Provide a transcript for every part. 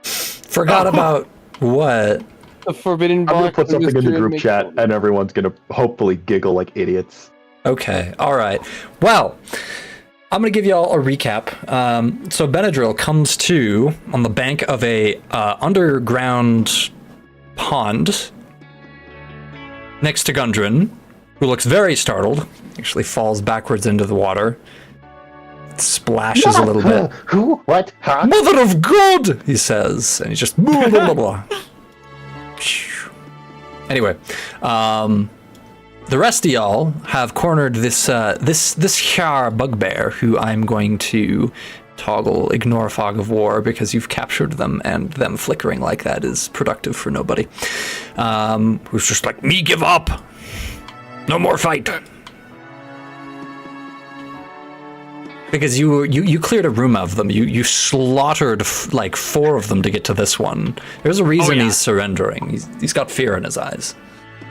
Forgot about what? The forbidden I'm gonna box. put something in the mystery group makes chat, sense. and everyone's gonna hopefully giggle like idiots. Okay, all right. Well, I'm gonna give you all a recap. So Benadryl comes to on the bank of a underground pond next to Gundren, who looks very startled. Actually falls backwards into the water. Splashes a little bit. Who? What? Huh? Mother of God, he says, and he's just blah, blah, blah, blah. Anyway, the rest of y'all have cornered this here bugbear, who I'm going to toggle ignore fog of war because you've captured them, and them flickering like that is productive for nobody. Who's just like, me give up, no more fight. Because you cleared a room of them. You slaughtered like 4 of them to get to this one. There's a reason he's surrendering. He's got fear in his eyes.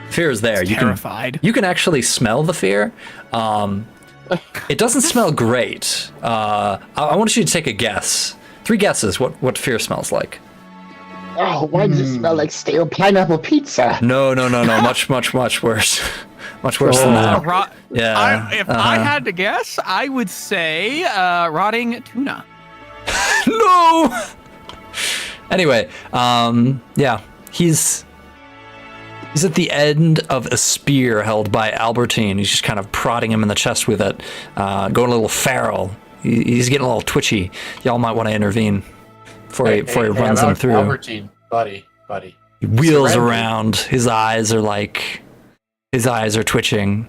Fear is there. He's terrified. You can actually smell the fear. It doesn't smell great. I want you to take a guess. 3 guesses. What fear smells like? Oh, why does it smell like stale pineapple pizza? No. Much worse. Much worse than that. Yeah. If I had to guess, I would say rotting tuna. No. Anyway, yeah, he's at the end of a spear held by Albertine. He's just kind of prodding him in the chest with it, going a little feral. He's getting a little twitchy. Y'all might want to intervene before he runs him through. Albertine, buddy. He wheels Surrender. around. His eyes are twitching.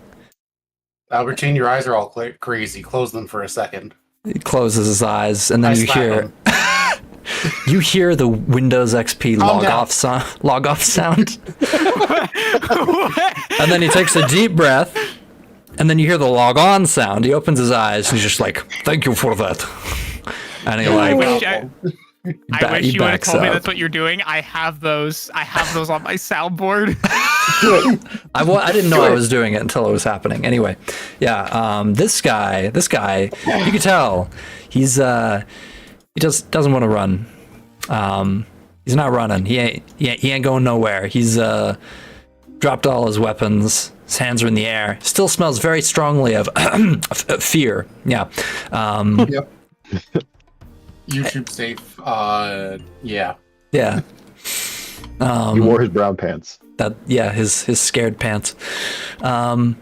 Albertine, your eyes are all crazy. Close them for a second. He closes his eyes, and then I you slap hear him. you hear the Windows XP Calm log off sound. And then he takes a deep breath, and then you hear the log on sound. He opens his eyes, and he's just like, "Thank you for that." And he I like, wish he you would have backs told me up. that's what you're doing. I have those on my soundboard. I didn't know I was doing it until it was happening. Anyway, yeah, this guy, you can tell he doesn't want to run. He's not running. He ain't going nowhere. He's dropped all his weapons. His hands are in the air. Still smells very strongly of fear. Yeah. Yep. YouTube safe. Yeah. Yeah. He wore his brown pants. His scared pants. And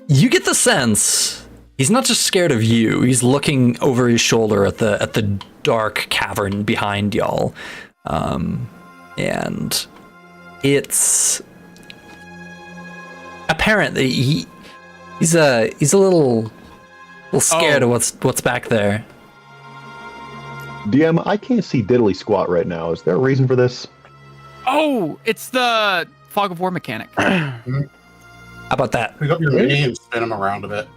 you get the sense he's not just scared of you. He's looking over his shoulder at the dark cavern behind y'all. And it's apparent that he's a little scared of what's back there. DM, I can't see diddly squat right now. Is there a reason for this? Oh, it's the fog of war mechanic. How about that? Pick up your mini and spin them around a bit.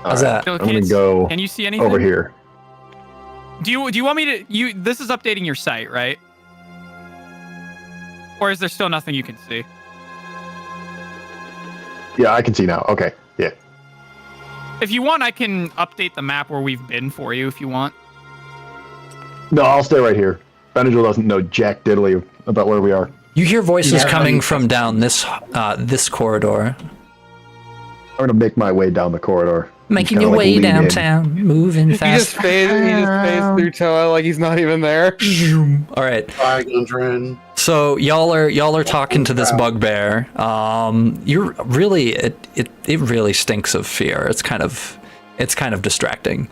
How's that? So I'm gonna go Can you see anything over here. Do you want me to? This is updating your site, right? Or is there still nothing you can see? Yeah, I can see now. Okay, yeah. If you want, I can update the map where we've been for you. If you want. No, I'll stay right here. Benadryl doesn't know jack diddly about where we are. You hear voices Yeah. coming from down this corridor. I'm gonna make my way down the corridor. Making Kinda your like way lean in. downtown, moving He just fast. phased through Toa like he's not even there. All right. Bye, Gundren. So y'all are talking to this bugbear. You're really it really stinks of fear. It's kind of distracting.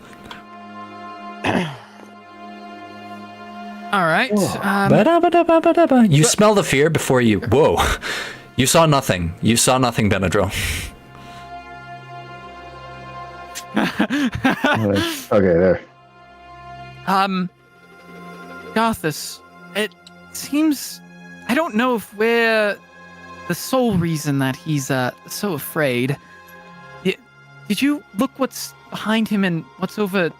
All right. Ba-da-ba-da-ba-ba-da-ba. You smell the fear before you. Whoa! You saw nothing. You saw nothing, Benadryl. Okay, there. Gothus, it seems I don't know if we're the sole reason that he's so afraid. Did you look what's behind him and what's over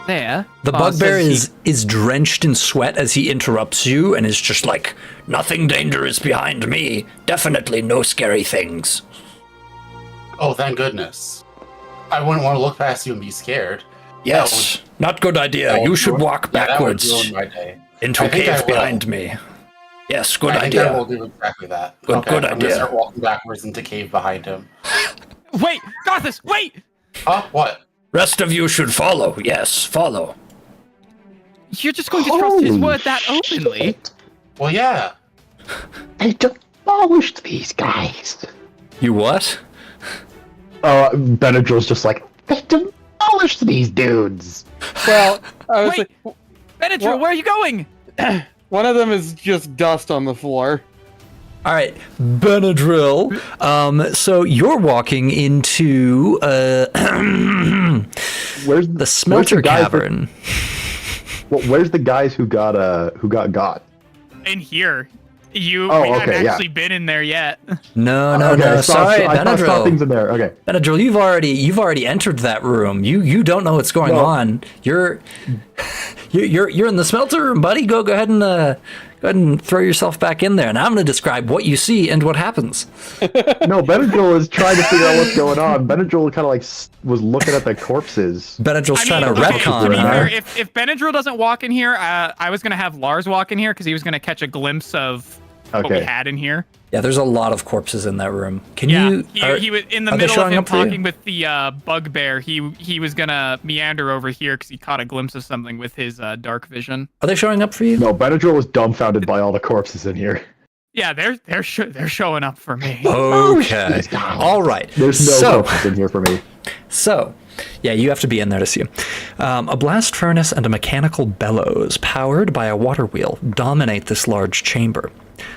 there? The bugbear is drenched in sweat as he interrupts you and is just like, nothing dangerous behind me. Definitely no scary things. Oh, thank goodness. I wouldn't want to look past you and be scared. Yes, not good idea. that You would should ruin- walk Yeah, that would backwards ruin my day. into I a think I cave will. behind me. Yes, good I think I will idea. do exactly that. Good- okay, good I'm idea. gonna start walking backwards into cave behind him. Wait, Gothis, wait! Huh? What? Rest of you should follow. Yes, follow. You're just going to trust his Holy word that openly? shit. Well, yeah. They demolished these guys. You what? Benadryl's just like, they demolished these dudes. Well, I was Wait, like, Benadryl, what? where are you going? one of them is just dust on the floor. All right, Benadryl. So you're walking into Where's the smelter guys that- cavern. where's the guys who got got? In here. Oh, We haven't okay, yeah. actually been in there yet. No, no, Okay, no. I saw Sorry, Benadryl. things Benadryl. in there. Okay. Benadryl, you've already entered that room. You don't know what's going No. on. You're in the smelter room, buddy. Go ahead and throw yourself back in there. And I'm going to describe what you see and what happens. No, Benadryl is trying to figure out what's going on. Benadryl kind of like was looking at the corpses. Benadryl's trying to okay, retcon. to be huh? fair, if Benadryl doesn't walk in here, I was gonna have Lars walk in here because he was gonna catch a glimpse of what we Okay. had in here. Yeah, there's a lot of corpses in that room. Can Yeah, you? he was in the are they middle of showing him up for you? talking with the bugbear. He was gonna meander over here because he caught a glimpse of something with his dark vision. Are they showing up for you? No, Benadryl was dumbfounded by all the corpses in here. Yeah, they're showing up for me. Okay. These guys. All right. There's no so, corpses in here for me. So, yeah, you have to be in there to see 'em. A blast furnace and a mechanical bellows powered by a water wheel dominate this large chamber.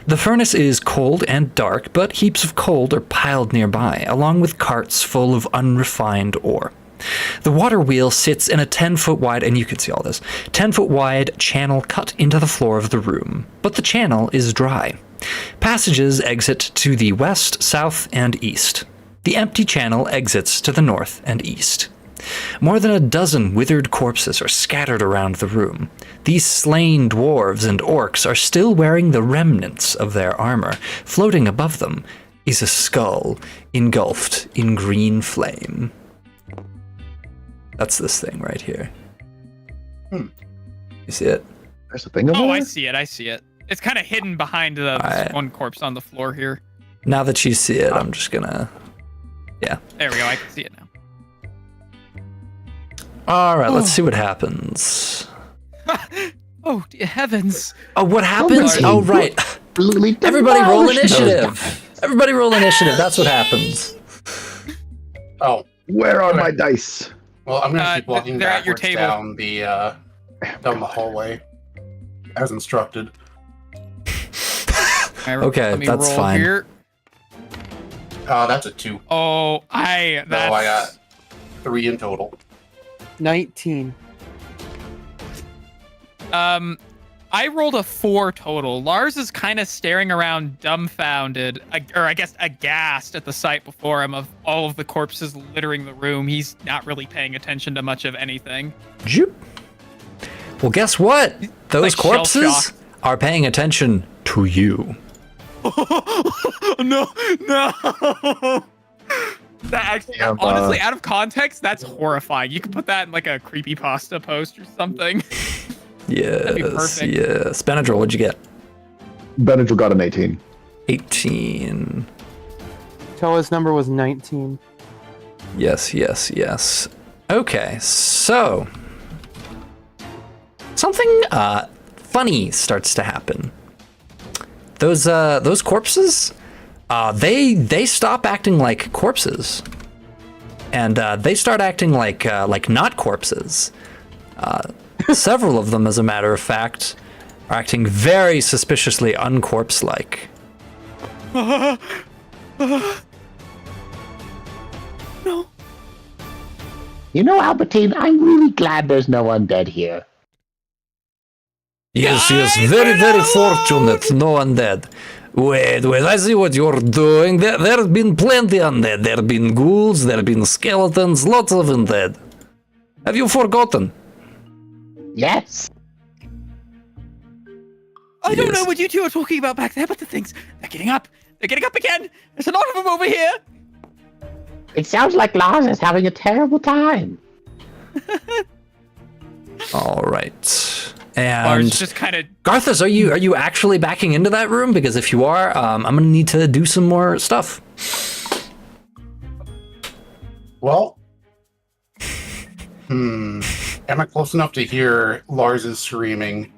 The furnace is cold and dark, but heaps of coal are piled nearby, along with carts full of unrefined ore. The water wheel sits in a 10-foot wide, and you can see all this, 10-foot wide channel cut into the floor of the room, but the channel is dry. Passages exit to the west, south, and east. The empty channel exits to the north and east. More than a dozen withered corpses are scattered around the room. These slain dwarves and orcs are still wearing the remnants of their armor. Floating above them is a skull engulfed in green flame. That's this thing right here. You see it? There's a thing over Oh, there? I see it. It's kind of hidden behind the Alright. one corpse on the floor here. Now that you see it, I'm just gonna... Yeah. There we go. I can see it now. All right, let's see what happens. Oh, dear heavens. Oh, what happens? Somebody- Oh, right. Absolutely Everybody roll demolished those initiative. guys. Everybody roll initiative. That's what happens. Oh, Where are my dice? well, I'm gonna keep walking they're at your backwards table. down the hallway as instructed. Okay, Let me that's roll fine. Here. That's a 2. Oh, So I got 3 in total. 19. I rolled a 4 total. Lars is kind of staring around dumbfounded, or I guess aghast at the sight before him of all of the corpses littering the room. He's not really paying attention to much of anything. Zoop. Well, guess what? Those Like shell corpses shock. are paying attention to you. No. That actually, Yeah, honestly, out of context, that's horrifying. You could put that in like a creepypasta post or something. Yes, be perfect. yes. Benadryl, what'd you get? Benadryl got an 18. 18. Toa's number was 19. Yes, yes, yes. Okay, so something funny starts to happen. Those corpses, they stop acting like corpses, and they start acting like not corpses. Several of them, as a matter of fact, are acting very suspiciously uncorpse-like. You know, Albertine, I'm really glad there's no undead here. Yes, Guys, yes, very, we're very not fortunate. No undead. Wait, I see what you're doing. There have been plenty undead. There have been ghouls, there have been skeletons, lots of undead. Have you forgotten? Yes. I don't Yes. know what you two are talking about back there, but they're getting up. They're getting up again. There's a lot of them over here. It sounds like Lars is having a terrible time. All right. And Lars just kind of. Garthus, are you actually backing into that room? Because if you are, I'm gonna need to do some more stuff. Well, am I close enough to hear Lars's screaming?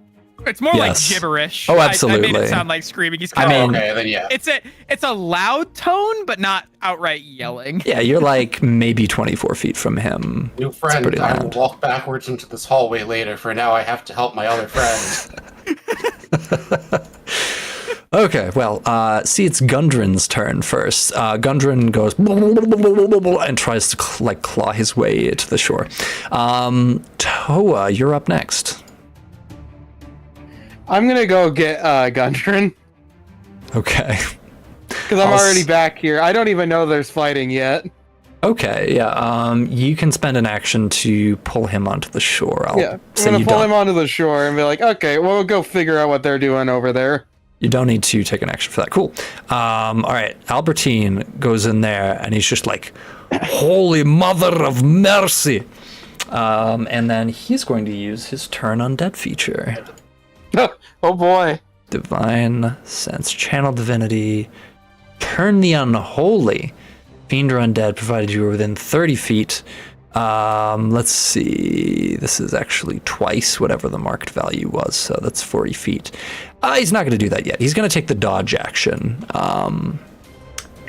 It's more Yes. like gibberish. Oh, I made absolutely. it sound like screaming. He's I kind of. mean- Okay, then yeah. It's a loud tone, but not outright yelling. Yeah, you're like maybe 24 feet from him. New It's friend, pretty I will loud. walk backwards into this hallway later. For now, I have to help my other friends. Okay, well, see, it's Gundren's turn first. Gundren goes and tries to claw his way to the shore. Toa, you're up next. I'm gonna go get Gundren Okay. because I'm already back here. I don't even know there's fighting yet. Okay, yeah. You can spend an action to pull him onto the shore. I'll Yeah, I'm say gonna you pull don't. him onto the shore and be like, okay, well, we'll go figure out what they're doing over there. You don't need to take an action for that. Cool. All right. Albertine goes in there and he's just like, "Holy Mother of Mercy!" And then he's going to use his turn undead feature. Oh boy. Divine Sense, Channel Divinity, Turn the Unholy. Fiend or undead, provided you are within 30 feet. Let's see. This is actually twice whatever the marked value was, so that's 40 feet. He's not going to do that yet. He's going to take the dodge action,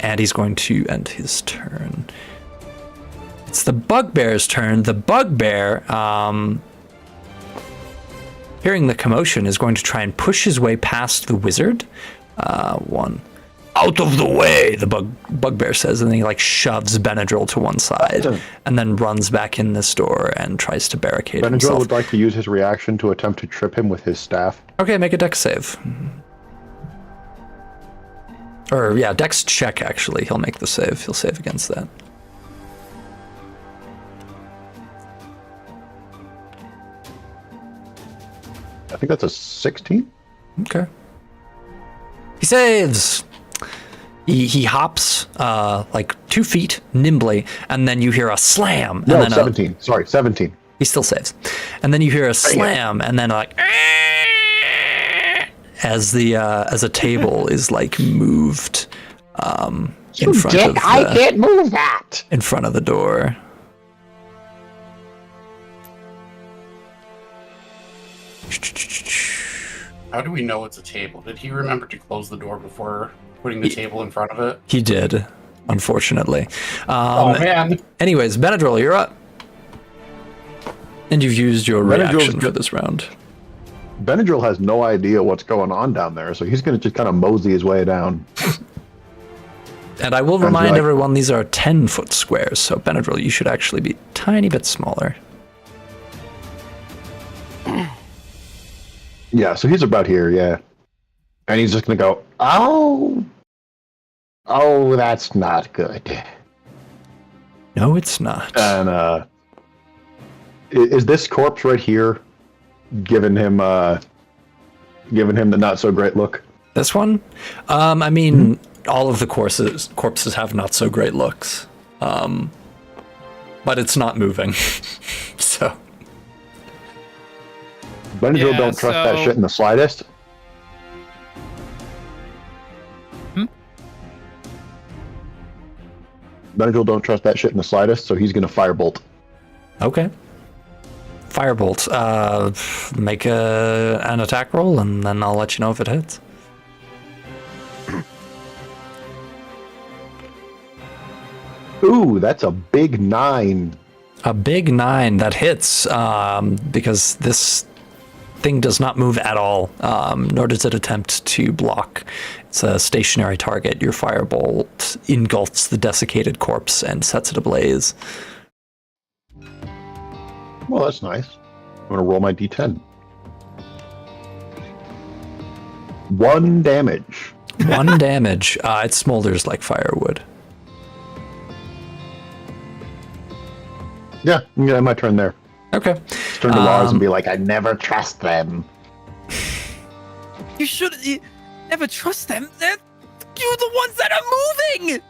and he's going to end his turn. It's the bugbear's turn. The bugbear, hearing the commotion, is going to try and push his way past the wizard. One. Out of the way, the bugbear says, and then he like shoves Benadryl to one side and then runs back in this door and tries to barricade Benadryl himself. would like to use his reaction to attempt to trip him with his staff. Okay, make a dex save. Or yeah, dex check actually. He'll make the save. He'll save against that. I think that's a 16. Okay. He saves. He hops like 2 feet nimbly, and then you hear a slam. And No, then 17. Sorry, 17. he still saves. And then you hear a slam, and then like as a table is like moved in front of the, I can't move that. in front of the door. How do we know it's a table? Did he remember to close the door before putting the table in front of it? He did, unfortunately. Oh man. Anyways, Benadryl, you're up. And you've used your Benadryl's reaction for good. this round. Benadryl has no idea what's going on down there, so he's going to just kind of mosey his way down. And I will And remind like- everyone these are 10-foot squares, so Benadryl, you should actually be a tiny bit smaller. Yeah, so he's about here, yeah. And he's just going to go, oh, that's not good. No, it's not. And is this corpse right here giving him the not so great look? This one? I mean, all of the corpses have not so great looks. But it's not moving. So. Benadryl Yeah, don't trust that so- shit in the slightest. Benadryl don't trust that shit in the slightest, so he's going to firebolt. Okay. Firebolt. Make an attack roll, and then I'll let you know if it hits. Ooh, that's a big 9. A big 9 that hits, because this thing does not move at all, nor does it attempt to block. It's a stationary target. Your firebolt engulfs the desiccated corpse and sets it ablaze. Well, that's nice. I'm going to roll my d10. 1 damage. 1 damage. It smolders like firewood. Yeah, I'm going to end my turn there. Okay. Just turn to Lars and be like, I never trust them. You should never trust them. You're the ones that are moving.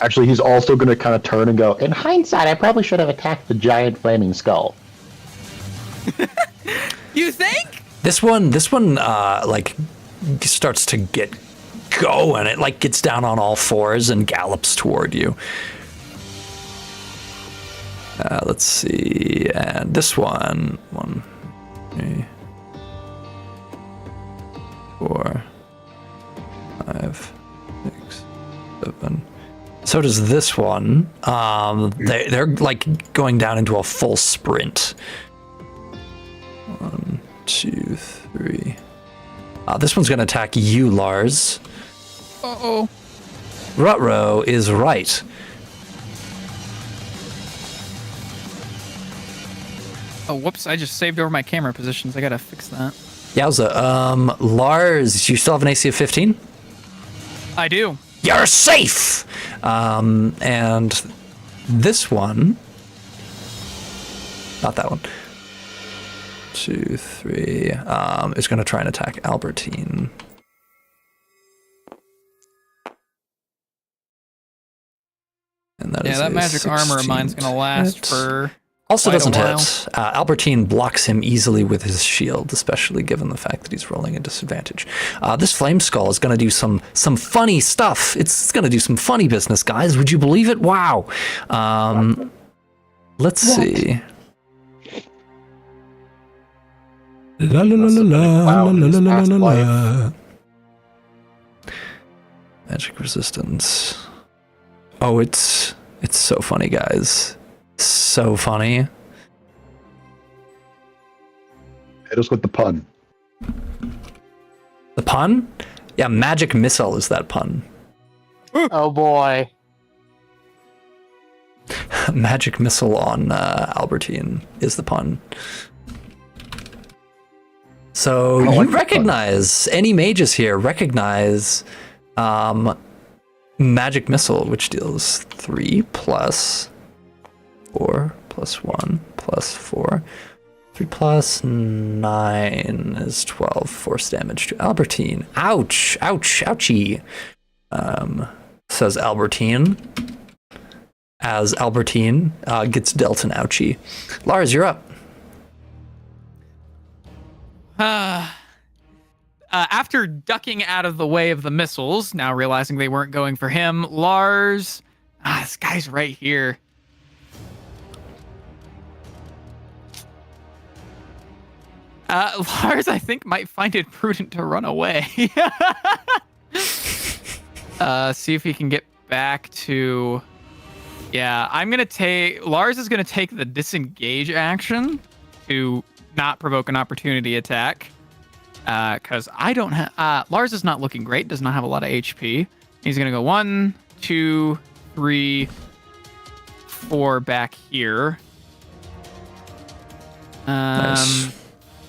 Actually, he's also going to kind of turn and go, in hindsight, I probably should have attacked the giant flaming skull. You think? This one, like starts to get going. It like gets down on all fours and gallops toward you. Let's see, and this one, 1, 3, 4, 5, 6, 7. So does this one. They're like going down into a full sprint. 1, 2, 3. This one's going to attack you, Lars. Uh-oh. Rutro is right. Oh, whoops. I just saved over my camera positions. I gotta fix that. Yowza. Lars, you still have an AC of 15? I do. You're safe! And this one... Not that one. 2, 3... is going to try and attack Albertine. And that is that a magic armor of mine's 16 gonna last hit. for Also quite a doesn't while. hit. Albertine blocks him easily with his shield, especially given the fact that he's rolling a disadvantage. This flame skull is going to do some funny stuff. It's going to do some funny business, guys. Would you believe it? Wow. Let's see. La la la la la la la la la. Magic resistance. Oh, it's so funny, guys. So funny. Hit us with the pun. The pun? Yeah, magic missile is that pun. Oh boy. Magic missile on Albertine is the pun. So you like the recognize, any mages here recognize magic missile, which deals 3 plus 4 plus 1 plus 4. 3 plus 9 is 12 force damage to Albertine. Ouch, ouch, ouchie, says Albertine. As Albertine gets dealt an ouchie. Lars, you're up. After ducking out of the way of the missiles, now realizing they weren't going for him, Lars... this guy's right here. Lars, I think, might find it prudent to run away. See if he can get back to... Yeah, I'm going to take... Lars is going to take the disengage action to not provoke an opportunity attack. Because I don't have... Lars is not looking great, does not have a lot of HP. He's going to go 1, 2, 3, 4 back here. Nice.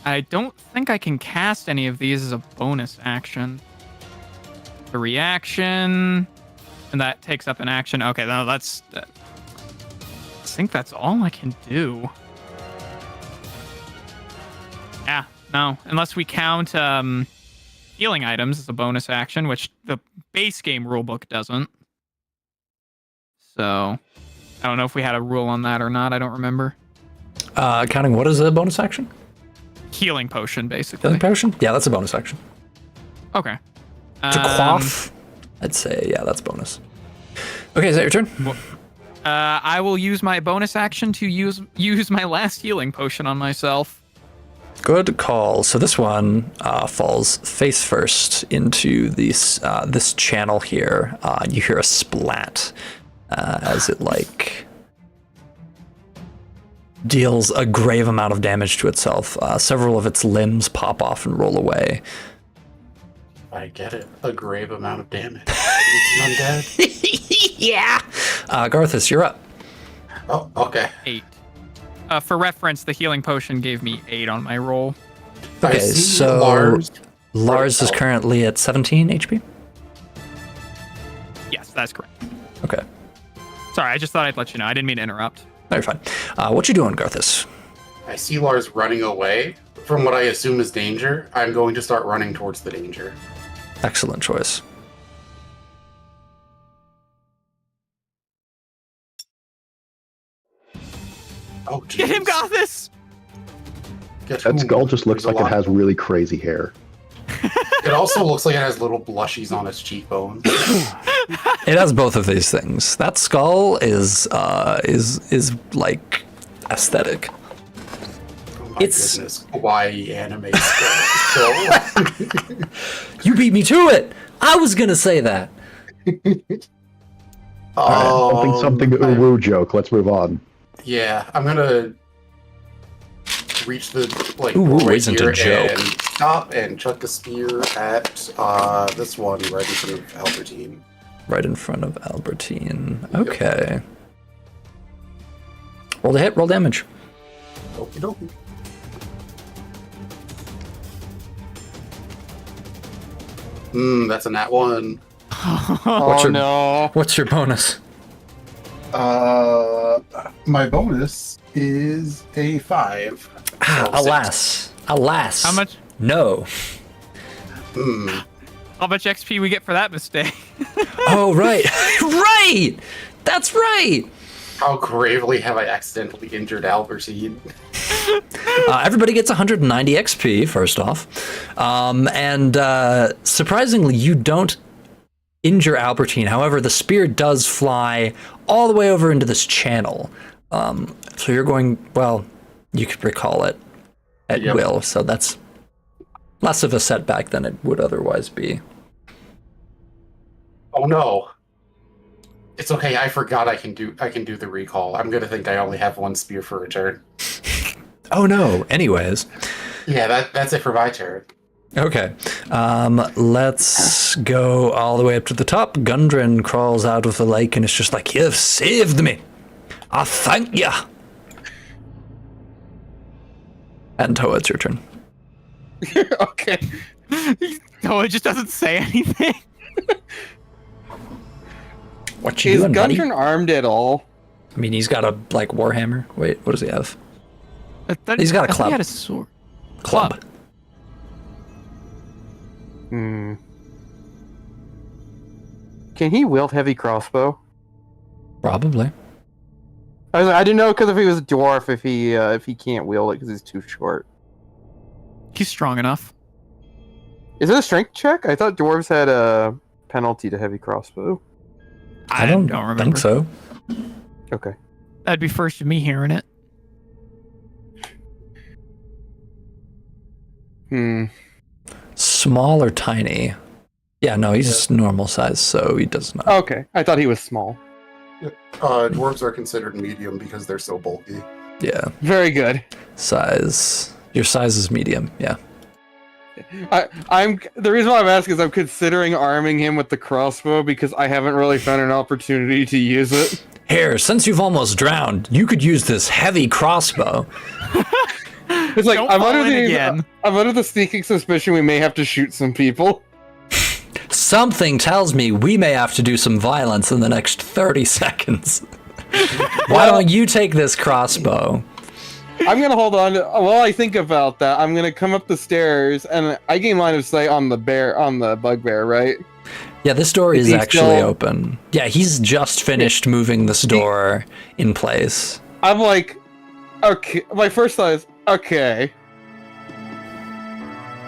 I don't think I can cast any of these as a bonus action. The reaction, and that takes up an action. Okay, no, that's... I think that's all I can do. Yeah, no, unless we count healing items as a bonus action, which the base game rulebook doesn't. So, I don't know if we had a rule on that or not. I don't remember. Counting what is a bonus action? Healing potion, basically. Healing potion? Yeah, that's a bonus action. Okay. To quaff, I'd say, yeah, that's bonus. Okay, is that your turn? I will use my bonus action to use my last healing potion on myself. Good call. So this one falls face first into this channel here. You hear a splat as it like deals a grave amount of damage to itself. Several of its limbs pop off and roll away. I get it. A grave amount of damage. It's undead. Yeah. Garthus, you're up. Oh, okay. 8. For reference, the healing potion gave me 8 on my roll. Okay, I see so Lars is currently at 17 HP. Yes, that's correct. Okay. Sorry, I just thought I'd let you know. I didn't mean to interrupt. No, you're fine. What you doing, Garthus? I see Lars running away from what I assume is danger. I'm going to start running towards the danger. Excellent choice. Oh, Get him, jeez. Gothis! Get That who? skull just looks There's a like it lot. has really crazy hair. It also looks like it has little blushies on its cheekbones. It has both of these things. That skull is like aesthetic. Oh my It's- goodness. Kawaii anime skull. You beat me to it. I was gonna say that. Something uwu joke. Let's move on. Yeah, I'm gonna reach the Ooh, right isn't a here joke. and stop and chuck a spear at this one right in front of Albertine. Right in front of Albertine. Okay. Roll the hit, roll damage. Okie dokie. That's a nat one. Oh your- no. What's your bonus? My bonus is a 5. Ah, So alas. Alas. How much? No. How much XP we get for that mistake? Oh, right. Right! That's right! How gravely have I accidentally injured Albertine? Everybody gets 190 XP, first off. And surprisingly, you don't injure Albertine. However, the spear does fly all the way over into this channel. So you're going, well, you could recall it at Yep. will. So that's less of a setback than it would otherwise be. Oh no. It's okay, I forgot I can do the recall. I'm gonna think I only have one spear for a turn. Oh no. Anyways. Yeah, that's it for my turn. Okay. Let's go all the way up to the top. Gundren crawls out of the lake and it's just like, you've saved me. I thank ya. And Toa, it's your turn. Okay. No, it just doesn't say anything. What you Is doing, buddy? Gundren armed at all? I mean, he's got a, like, warhammer. Wait, what does he have? He's got a I thought club. He had a sword. Club. Hmm. Can he wield heavy crossbow? Probably. I didn't know because if he was a dwarf, if he can't wield it because he's too short. He's strong enough. Is it a strength check? I thought dwarves had a penalty to heavy crossbow. I don't remember. think so. Okay. That'd be first of me hearing it. Small or tiny? Yeah, no, he's normal size, so he does not. Okay. I thought he was small. Dwarves are considered medium because they're so bulky. Yeah. Very good. Size. Your size is medium, yeah. I'm the reason why I'm asking is I'm considering arming him with the crossbow because I haven't really found an opportunity to use it. Here, since you've almost drowned, you could use this heavy crossbow. It's like Don't I'm fall under in the again. I'm under the sneaking suspicion we may have to shoot some people. Something tells me we may have to do some violence in the next 30 seconds. Why don't you take this crossbow? I'm gonna hold on to, while I think about that. I'm gonna come up the stairs and I gain line of sight on the bugbear, right? Yeah, this door Is is he actually still- open. Yeah, he's just finished moving this door in place. I'm like, okay. My first thought is, okay.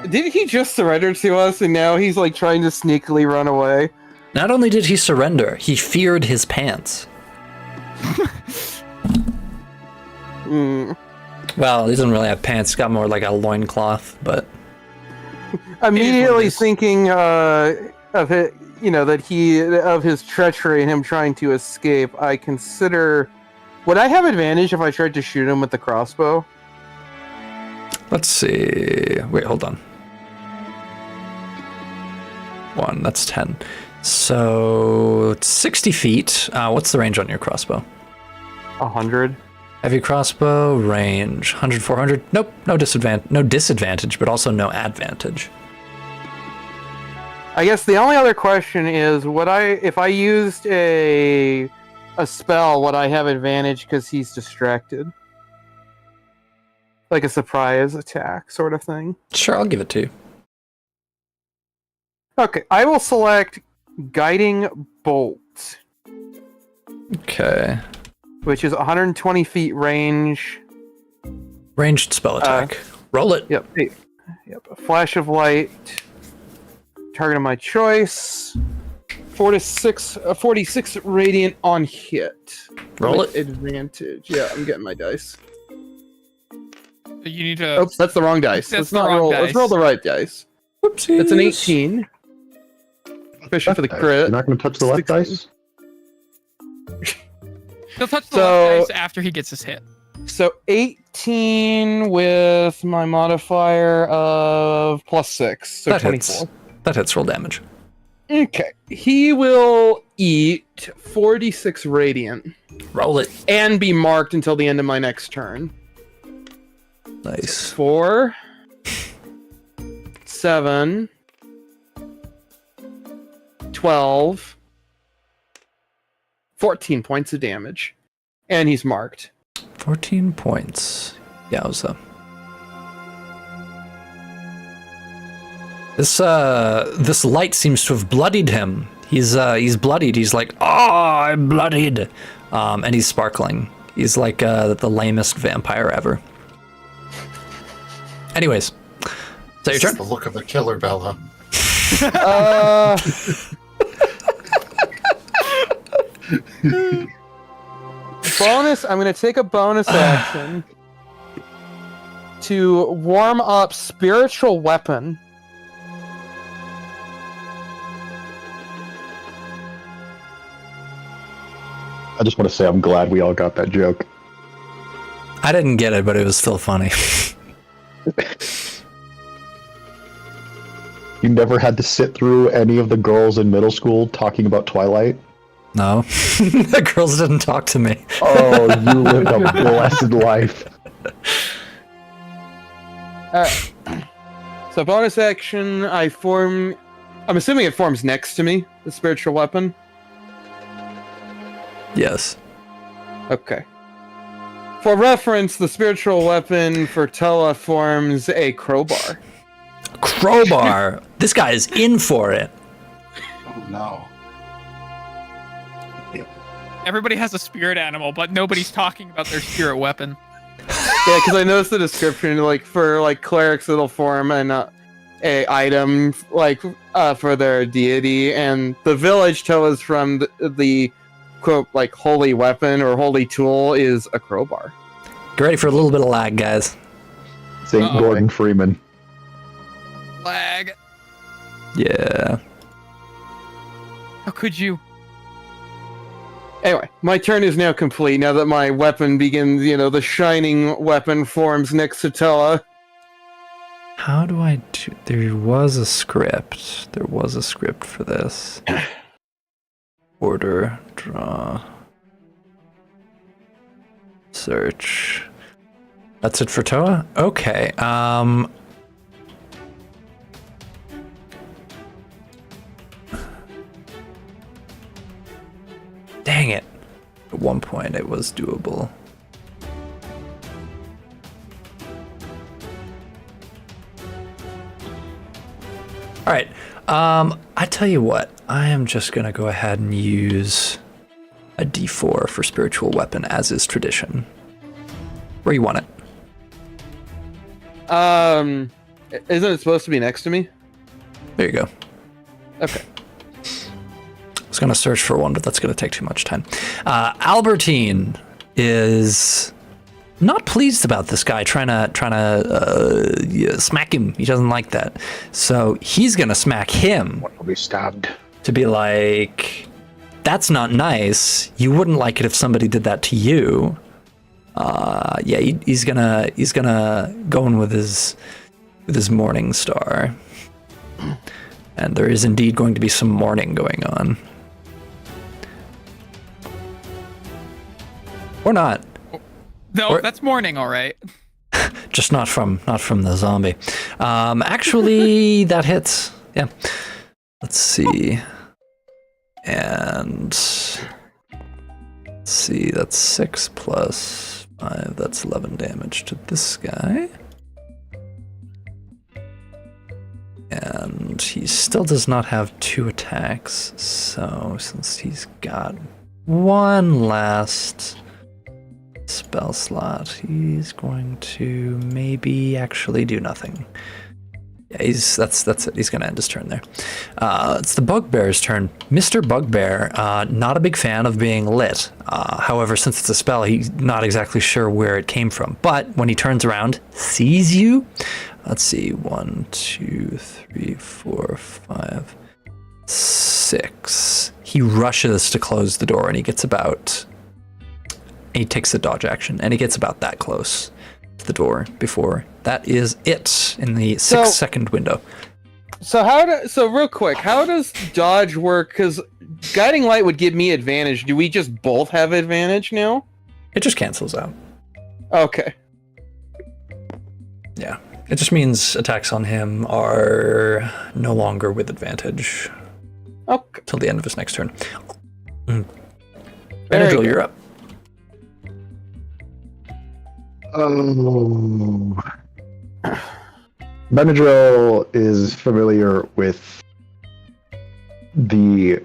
Did he just surrender to us and now he's like trying to sneakily run away? Not only did he surrender, he feared his pants. Hmm. Well, he doesn't really have pants. He's got more like a loincloth, but Immediately is. thinking of it, that of his treachery and him trying to escape, I consider, would I have advantage if I tried to shoot him with the crossbow? let's see. Wait, hold on. 1, that's 10. So, it's 60 feet. What's the range on your crossbow? 100. Heavy crossbow, range 100, 400. Nope, no disadvantage, but also no advantage. I guess the only other question is, if I used a spell, would I have advantage because he's distracted? Like a surprise attack sort of thing. Sure, I'll give it to you. Okay, I will select Guiding Bolt, Okay. which is 120 feet range. Ranged spell attack. Roll it. Yep. Yep. A flash of light. Target of my choice. 46 radiant on hit. Roll With it. advantage. Yeah, I'm getting my dice. You need to. Oops, that's the wrong dice. That's Let's the not wrong roll. dice. Let's roll the right dice. Whoopsies. It's an 18. Especially for the Left dice. crit. You're not going to touch the left 16. dice? He'll touch the So- left dice after he gets his hit. So 18 with my modifier of +6, so That 24. hits. That hits. Roll damage. Okay. He will eat 46 radiant Roll it. and be marked until the end of my next turn. Nice. 4, 7, 12, 14 points of damage. And he's marked. 14 points. Yowza. This light seems to have bloodied him. He's bloodied. He's like, oh, I'm bloodied. And he's sparkling. He's like the lamest vampire ever. Anyways, is that your This turn? is the look of the killer, Bella. Bonus, I'm going to take a bonus action to warm up spiritual weapon. I just want to say I'm glad we all got that joke. I didn't get it, but it was still funny. You never had to sit through any of the girls in middle school talking about Twilight? No, the girls didn't talk to me. Oh, you lived a blessed life. Alright. So bonus action, I'm assuming it forms next to me, the spiritual weapon. Yes. Okay. For reference, the spiritual weapon for Tella forms a crowbar. Crowbar. This guy is in for it. Oh no. Everybody has a spirit animal, but nobody's talking about their spirit weapon. Yeah, because I noticed the description, like for like clerics, it'll form a item like for their deity, and the village Tella's from the quote like holy weapon or holy tool is a crowbar. Get ready for a little bit of lag, guys. St. Uh-oh. Gordon Freeman. Flag. Yeah. How could you? Anyway, my turn is now complete. Now that my weapon begins, the shining weapon forms next to Tella. How do I do? There was a script. There was a script for this. Order, draw, search. That's it for Toa? Okay. Dang it. At one point it was doable. All right. I tell you what. I am just gonna go ahead and use a D4 for spiritual weapon, as is tradition. Where you want it? Isn't it supposed to be next to me? There you go. Okay. I was gonna search for one, but that's gonna take too much time. Albertine is not pleased about this guy trying to smack him. He doesn't like that, so he's gonna smack him Will be stabbed. to be like, "That's not nice. You wouldn't like it if somebody did that to you." Yeah, he's gonna go in with his morning star, and there is indeed going to be some mourning going on. Or not. No, Or- that's morning, all right. Just not from the zombie. Actually, that hits. Yeah. Let's see. And let's see, that's 6 plus 5. That's 11 damage to this guy. And he still does not have 2 attacks, so since he's got one last spell slot, he's going to maybe actually do nothing. Yeah, that's it. He's going to end his turn there. It's the Bugbear's turn. Mr. Bugbear, not a big fan of being lit. However, since it's a spell, he's not exactly sure where it came from. But when he turns around, sees you. Let's see, 1, 2, 3, 4, 5, 6. He rushes to close the door, and he gets about. He takes the dodge action, and he gets about that close to the door before. That is it in the 6-second window. So real quick, how does dodge work? Because guiding light would give me advantage. Do we just both have advantage now? It just cancels out. Okay. Yeah. It just means attacks on him are no longer with advantage. Okay. Till the end of his next turn. Very Benadryl, good. you're up. Benadryl is familiar with the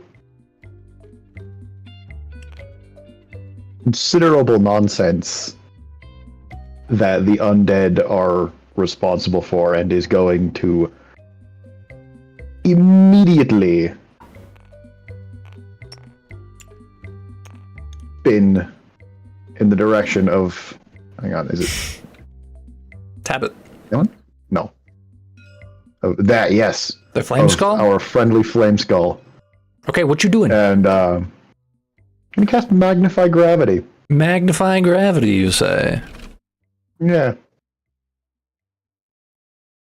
considerable nonsense that the undead are responsible for, and is going to immediately spin in the direction of. Hang on, is it Tabit. that one? No. Oh, that, yes. The flame Of skull? Our friendly flame skull. Okay, what you doing? And we cast Magnify Gravity. Magnifying gravity, you say? Yeah.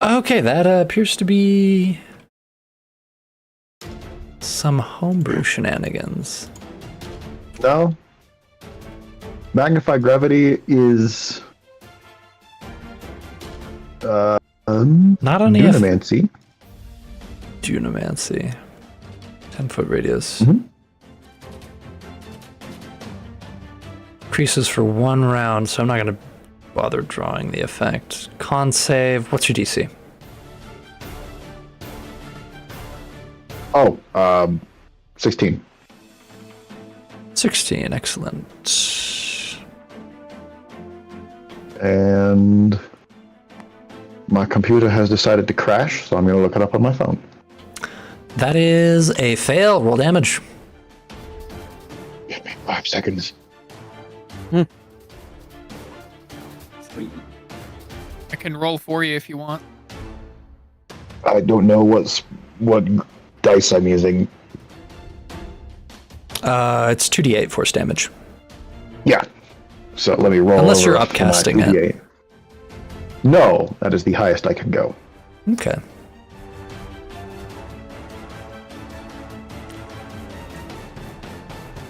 Okay, that appears to be some homebrew shenanigans. No. Magnify Gravity is Not on the Dunamancy. Dunamancy. 10-foot radius. Mhm. Increases for 1 round, so I'm not going to bother drawing the effect. Con save. What's your DC? Oh, 16. 16. Excellent. And my computer has decided to crash, so I'm going to look it up on my phone. That is a fail. Roll damage. 5 seconds. I can roll for you if you want. I don't know what dice I'm using. It's 2d8 force damage. Yeah. So let me roll. Unless you're over for my upcasting it. 2d8. No, that is the highest I can go. Okay.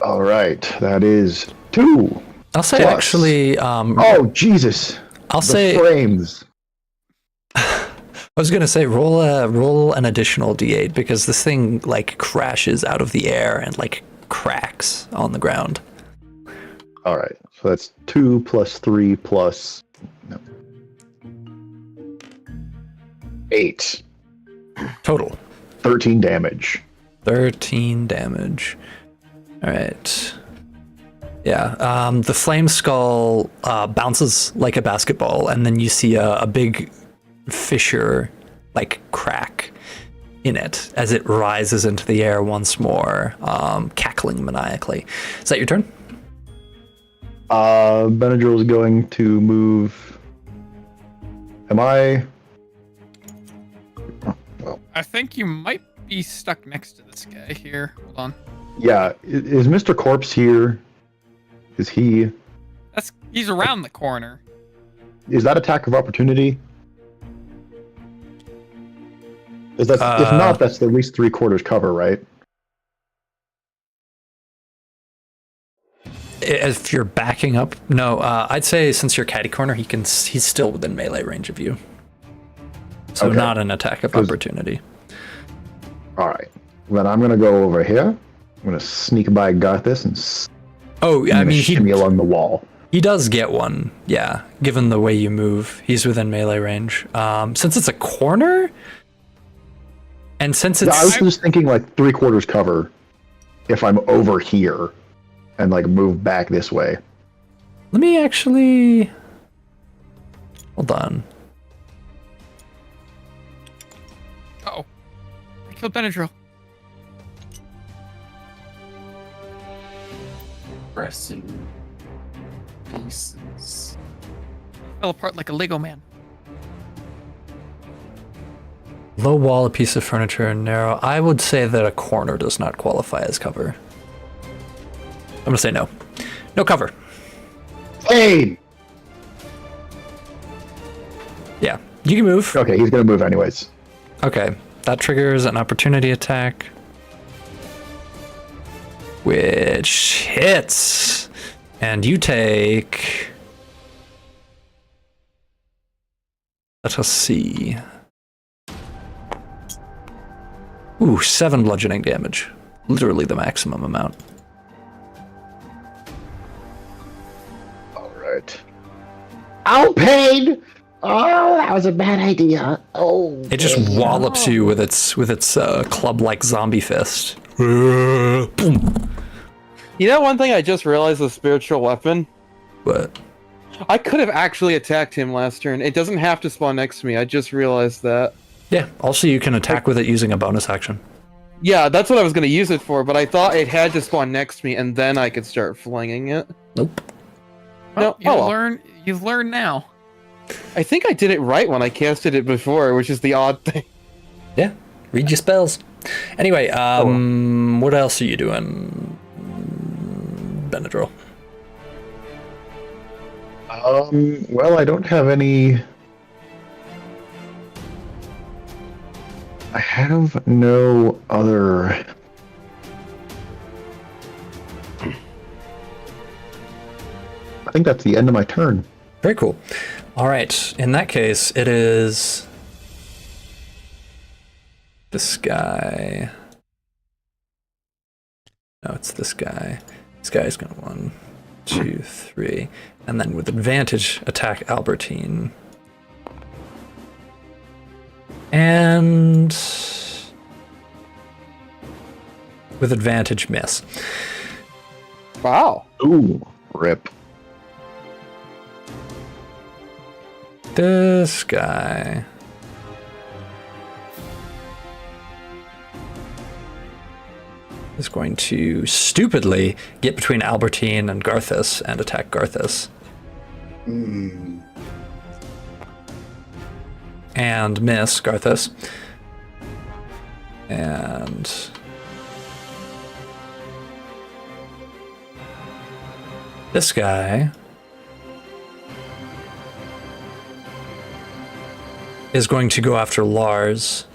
All right, that is 2. I'll say Plus. actually. Oh Jesus! I'll The say. frames. I was gonna say roll an additional d8 because this thing like crashes out of the air and like cracks on the ground. All right, so that's 2 plus 3 plus 8. Total. 13 damage. 13 damage. All right. Yeah. The flame skull bounces like a basketball, and then you see a big fissure, like crack in it as it rises into the air once more, cackling maniacally. Is that your turn? Benadryl is going to move. Am I? I think you might be stuck next to this guy here. Hold on. Yeah. Is Mr. Corpse here? Is he? He's around the corner. Is that attack of opportunity? Is that if not, that's at least 3/4 cover, right? If you're backing up, no. I'd say since you're catty corner, he's still within melee range of you. So Okay. not an attack of 'Cause- opportunity. All right. Then I'm gonna go over here. I'm gonna sneak by Garthus and Oh, I mean, shimmy along the wall. he does get one. Yeah, given the way you move, he's within melee range. Since it's a corner, And since I was it's just thinking like 3/4 cover if I'm over here and like move back this way. let me actually hold on. Oh, I killed Benadryl. Pressing pieces. Fell apart like a Lego man. Low wall, a piece of furniture, and narrow. I would say that a corner does not qualify as cover. I'm gonna say no. No cover. Hey! Yeah, you can move. Okay, he's gonna move anyways. Okay, that triggers an opportunity attack, which hits, and you take. Let us see. Ooh, 7 bludgeoning damage. Literally the maximum amount. Alright. Oh, pain! Oh, that was a bad idea. Oh. It just wallops you with its club-like zombie fist. Boom. You know, one thing I just realized with spiritual weapon, What? I could have actually attacked him last turn. It doesn't have to spawn next to me. I just realized that. Yeah. Also, you can attack with it using a bonus action. Yeah, that's what I was going to use it for, but I thought it had to spawn next to me, and then I could start flinging it. Nope. No, well. You've learned now. I think I did it right when I casted it before, which is the odd thing. Yeah. Read your spells. Anyway, what else are you doing, Benadryl? Well, I don't have any. I have no other. I think that's the end of my turn. Very cool. All right. In that case, it is this guy. No, it's this guy. This guy's gonna 1, 2, 3, and then with advantage attack Albertine. And with advantage miss. Wow. Ooh, rip. This guy. Is going to stupidly get between Albertine and Garthus and attack Garthus. And miss Garthus. And this guy is going to go after Lars.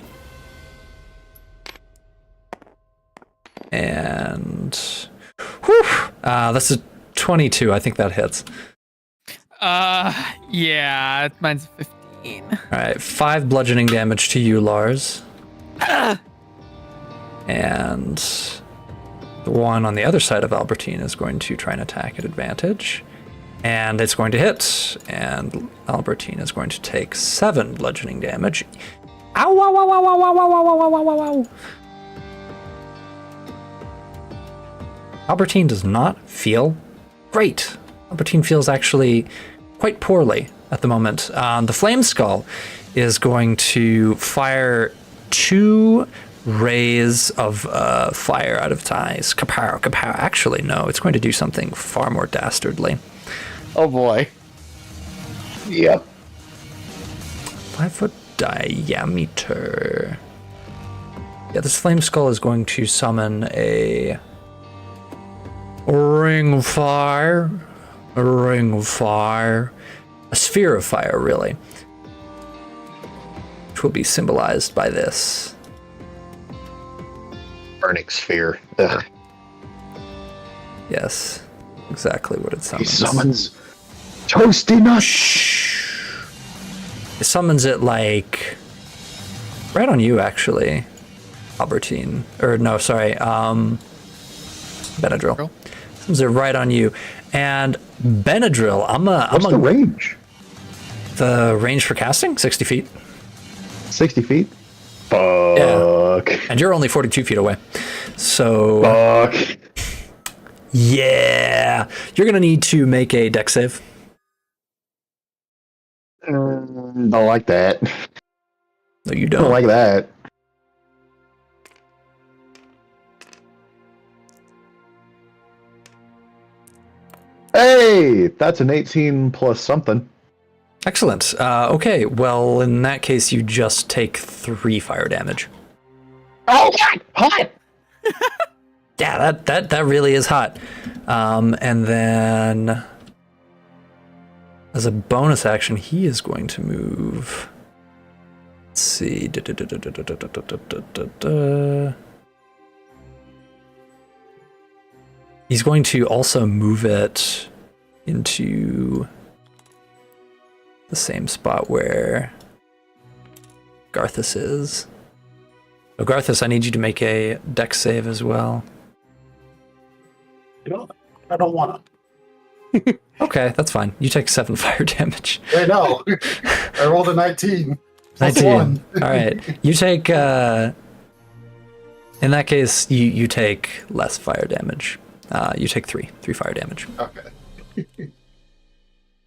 And whew, that's a 22. I think that hits. Yeah, mine's 15. All right, 5 bludgeoning damage to you, Lars. And the one on the other side of Albertine is going to try and attack at advantage. And it's going to hit. And Albertine is going to take 7 bludgeoning damage. Ow, ow, ow, ow, ow, ow, ow, ow, ow, ow, ow. Albertine does not feel great. Albertine feels actually quite poorly at the moment. The Flame Skull is going to fire 2 rays of fire out of its eyes. Kapow, kapow. Actually, no, it's going to do something far more dastardly. Oh boy. Yep. 5-foot diameter. Yeah, this Flame Skull is going to summon a ring of fire. A ring of fire. A sphere of fire, really. Which will be symbolized by this. Burning sphere. Ugh. Yes, exactly what it He summons. summons Toasty Nut. It summons it like right on you, actually, Albertine. Or no, sorry, Benadryl. Summons it right on you, and Benadryl. What's the range? The range for casting 60 feet. 60 feet. Fuck. And you're only 42 feet away. So, Fuck. yeah. You're going to need to make a dex save. Don't like that. No, you Don't don't. like that. Hey, that's an 18 plus something. Excellent. Okay, well, in that case, you just take 3 fire damage. Oh God, hot. Yeah, that really is hot. And then, as a bonus action, he is going to move. Let's see. He's going to also move it into the same spot where Garthus is. So Garthus, I need you to make a dex save as well. I don't want to. Okay, that's fine. You take 7 fire damage. I know. I rolled a 19. Plus 19. one. All right. You take, in that case, you take less fire damage. You take 3 fire damage. Okay.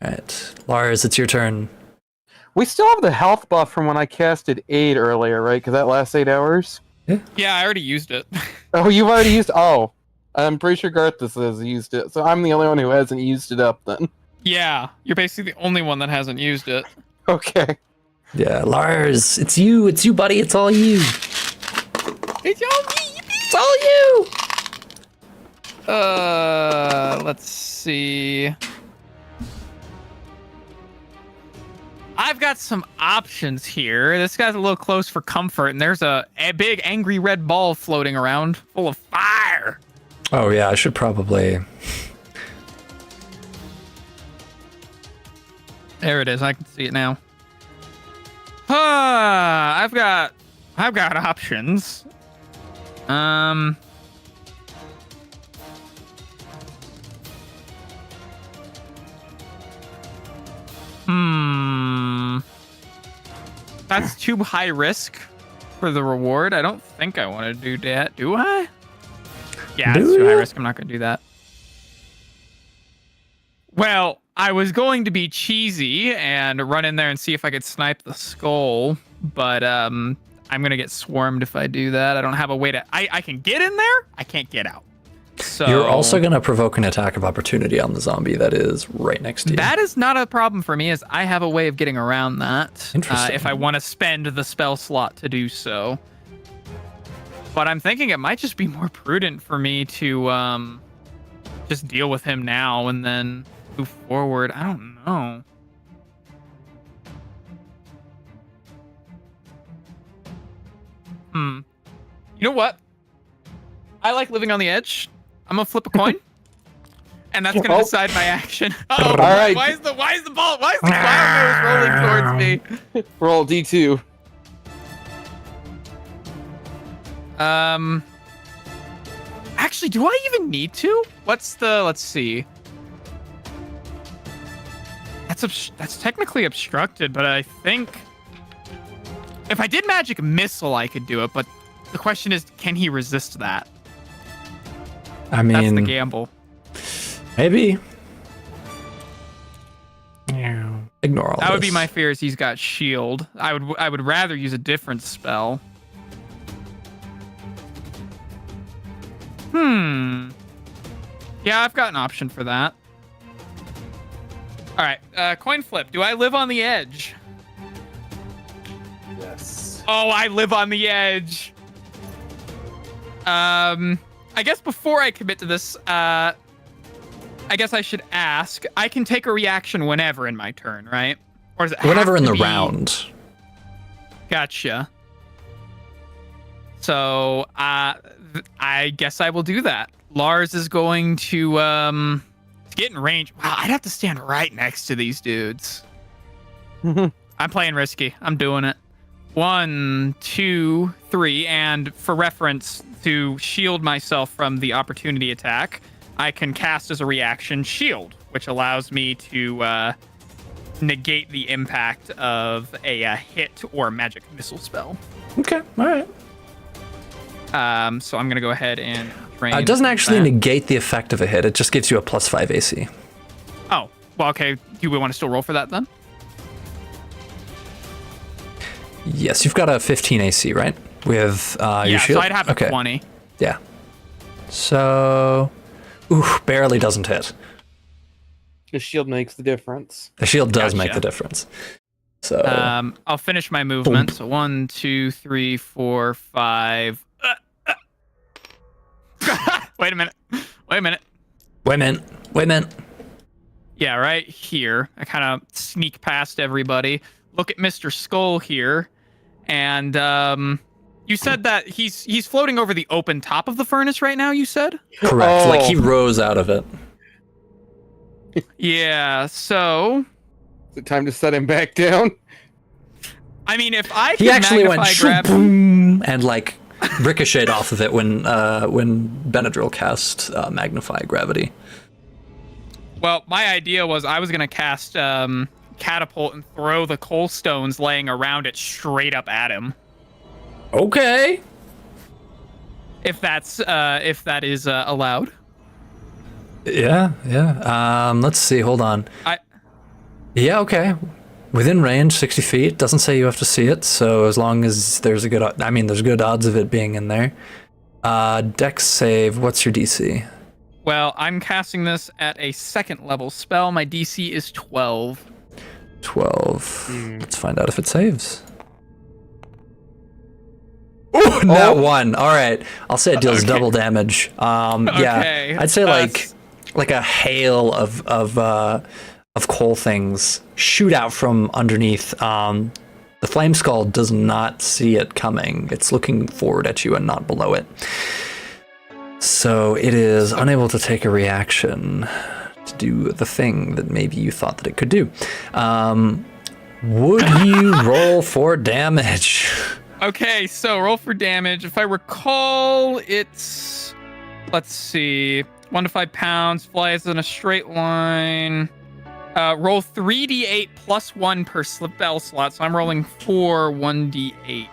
All right. Lars, it's your turn. We still have the health buff from when I casted Aid earlier, right? Because that lasts 8 hours. Yeah, I already used it. Oh, you've already used. Oh, I'm pretty sure Garthus has used it, so I'm the only one who hasn't used it up then. Yeah, you're basically the only one that hasn't used it. Okay. Yeah, Lars, it's you, buddy. It's all you. It's all me. It's all you. Let's see. I've got some options here. This guy's a little close for comfort, and there's a big angry red ball floating around full of fire. Oh yeah, I should probably. There it is. I can see it now. I've got options. That's too high risk for the reward. I don't think I want to do that. Do I? Yeah, it's too high risk. I'm not going to do that. Well, I was going to be cheesy and run in there and see if I could snipe the skull, but I'm going to get swarmed if I do that. I don't have a way to... I can get in there. I can't get out. So You're also going to provoke an attack of opportunity on the zombie that is right next to you. that is not a problem for me, as I have a way of getting around that. Interesting. If I want to spend the spell slot to do so. But I'm thinking it might just be more prudent for me to just deal with him now and then move forward. I don't know. You know what? I like living on the edge. I'm gonna flip a coin, and that's gonna decide my action. Oh, All right. Why is the ball? Why is the cloud nose rolling towards me? Roll D2. Actually, do I even need to? Let's see. That's technically obstructed, but I think if I did magic missile, I could do it. But the question is, can he resist that? I mean, That's the gamble. maybe. Ignore all That would this. be my fear. Is he's got shield. I would rather use a different spell. Yeah, I've got an option for that. All right, coin flip. Do I live on the edge? Yes. Oh, I live on the edge. I guess before I commit to this, I guess I should ask. I can take a reaction whenever in my turn, right? Or does it Whenever have in to the be... round. Gotcha. So, I guess I will do that. Lars is going to get in range. Wow, I'd have to stand right next to these dudes. I'm playing risky. I'm doing it. 1, 2, 3, and for reference, to shield myself from the opportunity attack, I can cast as a reaction shield, which allows me to negate the impact of a hit or magic missile spell. Okay, all right. So I'm gonna go ahead and drain. It doesn't actually that. negate the effect of a hit. It just gives you a +5 AC. Oh, well, okay. Do we want to still roll for that then? Yes, you've got a 15 AC, right? With your Yeah, shield? so I'd have a 20. Yeah. So, barely doesn't hit. The shield makes the difference. The shield does make Gotcha. the difference. So, I'll finish my movement. So 1, 2, 3, 4, 5. Wait a minute. wait a minute. Yeah, right here. I kind of sneak past everybody. Look at Mr. Skull here. And you said that he's floating over the open top of the furnace right now, you said? Correct. Oh. Like he rose out of it. Yeah, so Is it time to set him back down? I mean, if I He could actually went magnify grab, boom and like ricocheted off of it when Benadryl cast magnify gravity. well, my idea was I was gonna cast catapult and throw the coal stones laying around it straight up at him. Okay. If that is allowed. Yeah. Let's see. Hold on. Yeah, okay. Within range, 60 feet. Doesn't say you have to see it, so as long as there's there's good odds of it being in there. Dex save, what's your DC? Well, I'm casting this at a 2nd level spell. My DC is 12. 12. Let's find out if it saves. Oh, nat 1. All right. I'll say it deals double damage. Yeah. Okay, I'd say like a hail of coal things shoot out from underneath. The flame skull does not see it coming. It's looking forward at you and not below it. So it is unable to take a reaction to do the thing that maybe you thought that it could do. Would you roll for damage? Okay, so roll for damage. If I recall, it's, let's see, 1 to 5 pounds, flies in a straight line. Roll 3d8 plus 1 per spell slot, so I'm rolling 1d8.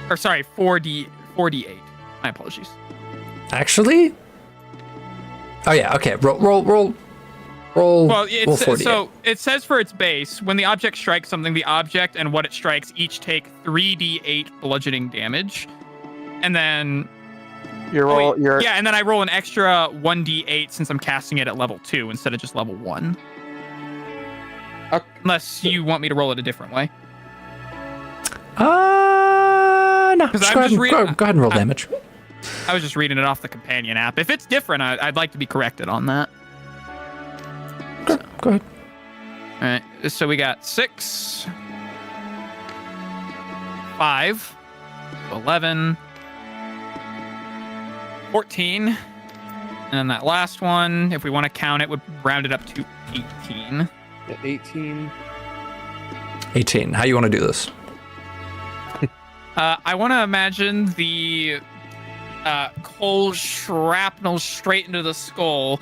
Or sorry, 4d8. My apologies. Actually? Oh yeah, okay. Roll Well, roll it's 48. so it says for its base, when the object strikes something, the object and what it strikes each take 3d8 bludgeoning damage. And then and then I roll an extra 1d8 since I'm casting it at level 2 instead of just level 1. Okay. Unless you want me to roll it a different way. No. 'Cause Just I'm go ahead, just go ahead and roll damage. I was just reading it off the companion app. If it's different, I'd like to be corrected on that. Go ahead. All right, so we got 6, 5, 11, 14, and then that last one, if we want to count it, would round it up to 18. At 18. 18. How you want to do this? I want to imagine the coal shrapnel straight into the skull,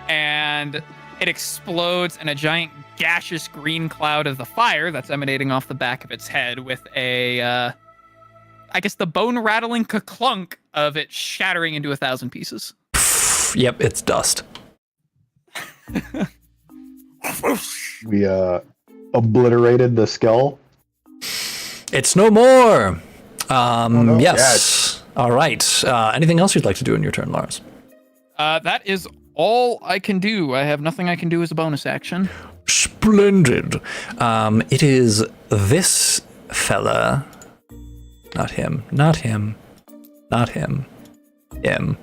and it explodes in a giant gaseous green cloud of the fire that's emanating off the back of its head with a, I guess the bone rattling clunk of it shattering into 1,000 pieces. Yep, it's dust. We obliterated the skull. It's no more. no. Yes. All right. Anything else you'd like to do in your turn, Lars? That is all I can do. I have nothing I can do as a bonus action. Splendid. It is this fella. Not him. Not him. Not him. Him.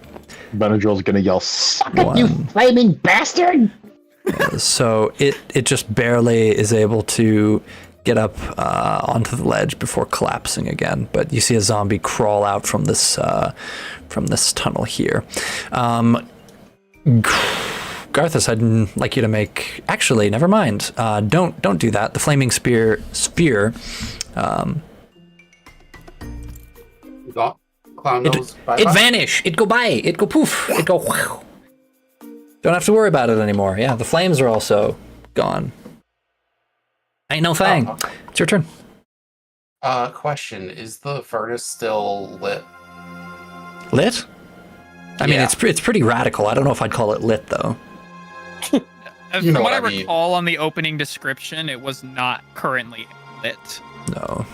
Benadryl's gonna yell, "Suck it, One. you flaming bastard!" So it just barely is able to get up onto the ledge before collapsing again. But you see a zombie crawl out from this tunnel here. Garthus, I'd like you to make. Actually, never mind. Don't do that. The flaming sphere. Clown nose. It vanish. It go by. It go poof. It go. Wow. Don't have to worry about it anymore. Yeah, the flames are also gone. Ain't no thing. Oh, okay. It's your turn. Question: is the furnace still lit? Lit? I mean, Yeah. it's pretty radical. I don't know if I'd call it lit though. You know From what I what I mean. recall on the opening description, it was not currently lit. No.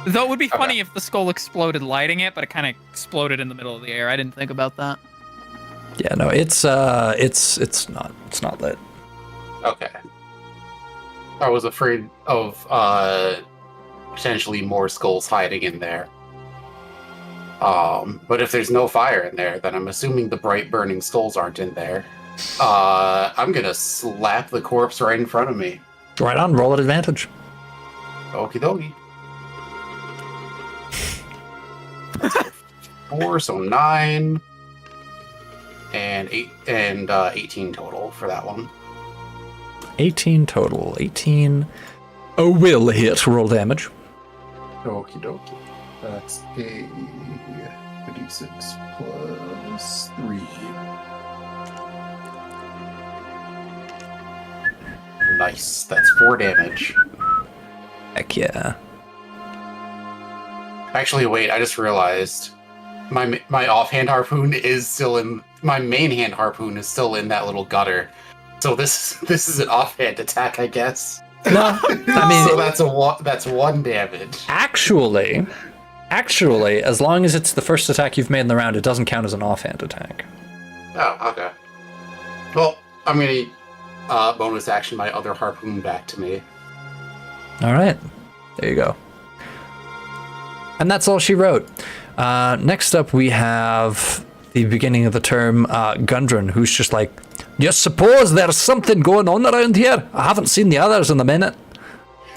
Though it would be Okay. funny if the skull exploded lighting it, but it kind of exploded in the middle of the air. I didn't think about that. Yeah, no. It's not lit. Okay. I was afraid of potentially more skulls hiding in there. But if there's no fire in there, then I'm assuming the bright burning skulls aren't in there. I'm gonna slap the corpse right in front of me. Right on. Roll at advantage. Okie dokie. 4, so 9. And 18 total for that one. 18 total. 18. A will hit. Roll damage. Okie dokie. That's a 56 plus 3. Nice. That's 4 damage. Heck yeah. Actually, wait. I just realized my offhand harpoon is still in. My main hand harpoon is still in that little gutter. So this is an offhand attack, I guess. No, I mean, so that's 1 damage. actually, as long as it's the first attack you've made in the round, it doesn't count as an offhand attack. Oh, okay. Well, I'm gonna bonus action my other harpoon back to me. All right, there you go. And that's all she wrote. Next up, we have the beginning of the term, Gundren, who's just like, "Just suppose there's something going on around here. I haven't seen the others in a minute."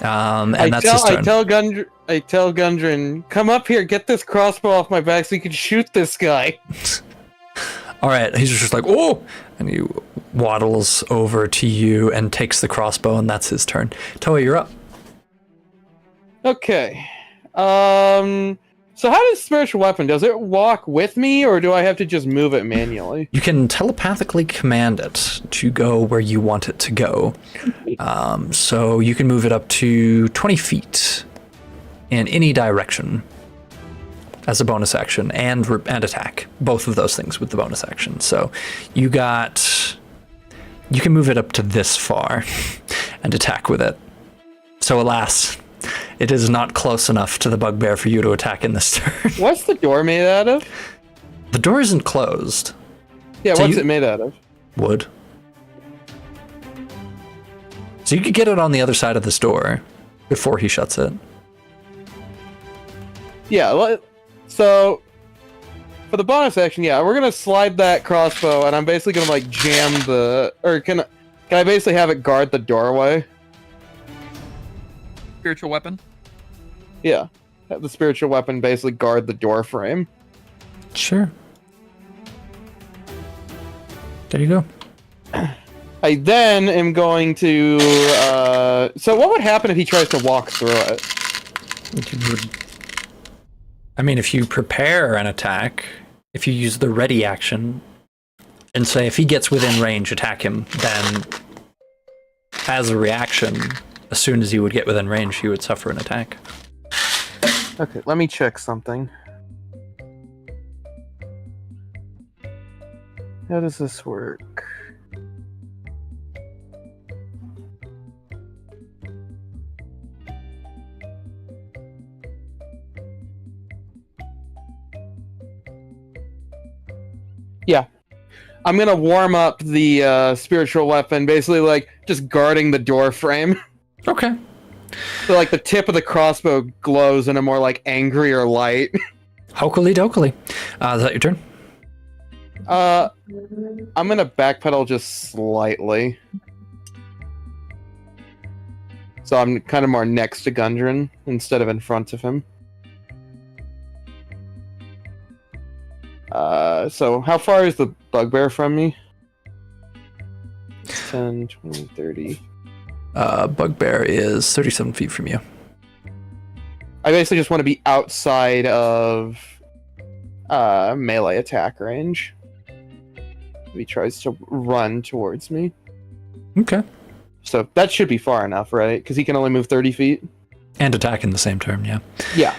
And that's his turn. I tell Gundren, come up here, get this crossbow off my back so you can shoot this guy. All right, he's just like, "Oh!" And he waddles over to you and takes the crossbow, and that's his turn. Toa, you're up. Okay. So how does spiritual weapon? Does it walk with me, or do I have to just move it manually? You can telepathically command it to go where you want it to go. So you can move it up to 20 feet in any direction as a bonus action and attack. Both of those things with the bonus action. So you can move it up to this far and attack with it. So alas, it is not close enough to the bugbear for you to attack in this turn. What's the door made out of? The door isn't closed. Yeah, So what's you- it made out of? Wood. So you could get it on the other side of this door before he shuts it. Yeah, so for the bonus action, yeah, we're gonna slide that crossbow, and I'm basically gonna like jam the, or can I basically have it guard the doorway? Spiritual weapon. Yeah, have the spiritual weapon basically guard the door frame. Sure. There you go. I then am going to. So what would happen if he tries to walk through it? I mean, if you prepare an attack, if you use the ready action, and say if he gets within range, attack him, then as a reaction, as soon as he would get within range, he would suffer an attack. Okay, let me check something. How does this work? Yeah. I'm gonna warm up the spiritual weapon, basically like just guarding the door frame. Okay. So like the tip of the crossbow glows in a more like angrier light. Hokily dokily. Is that your turn? I'm gonna backpedal just slightly. So I'm kind of more next to Gundren instead of in front of him. So how far is the bugbear from me? 10, 20, 30. Bugbear is 37 feet from you. I basically just want to be outside of melee attack range. If he tries to run towards me. Okay. So that should be far enough, right? Because he can only move 30 feet. And attack in the same turn, yeah. Yeah.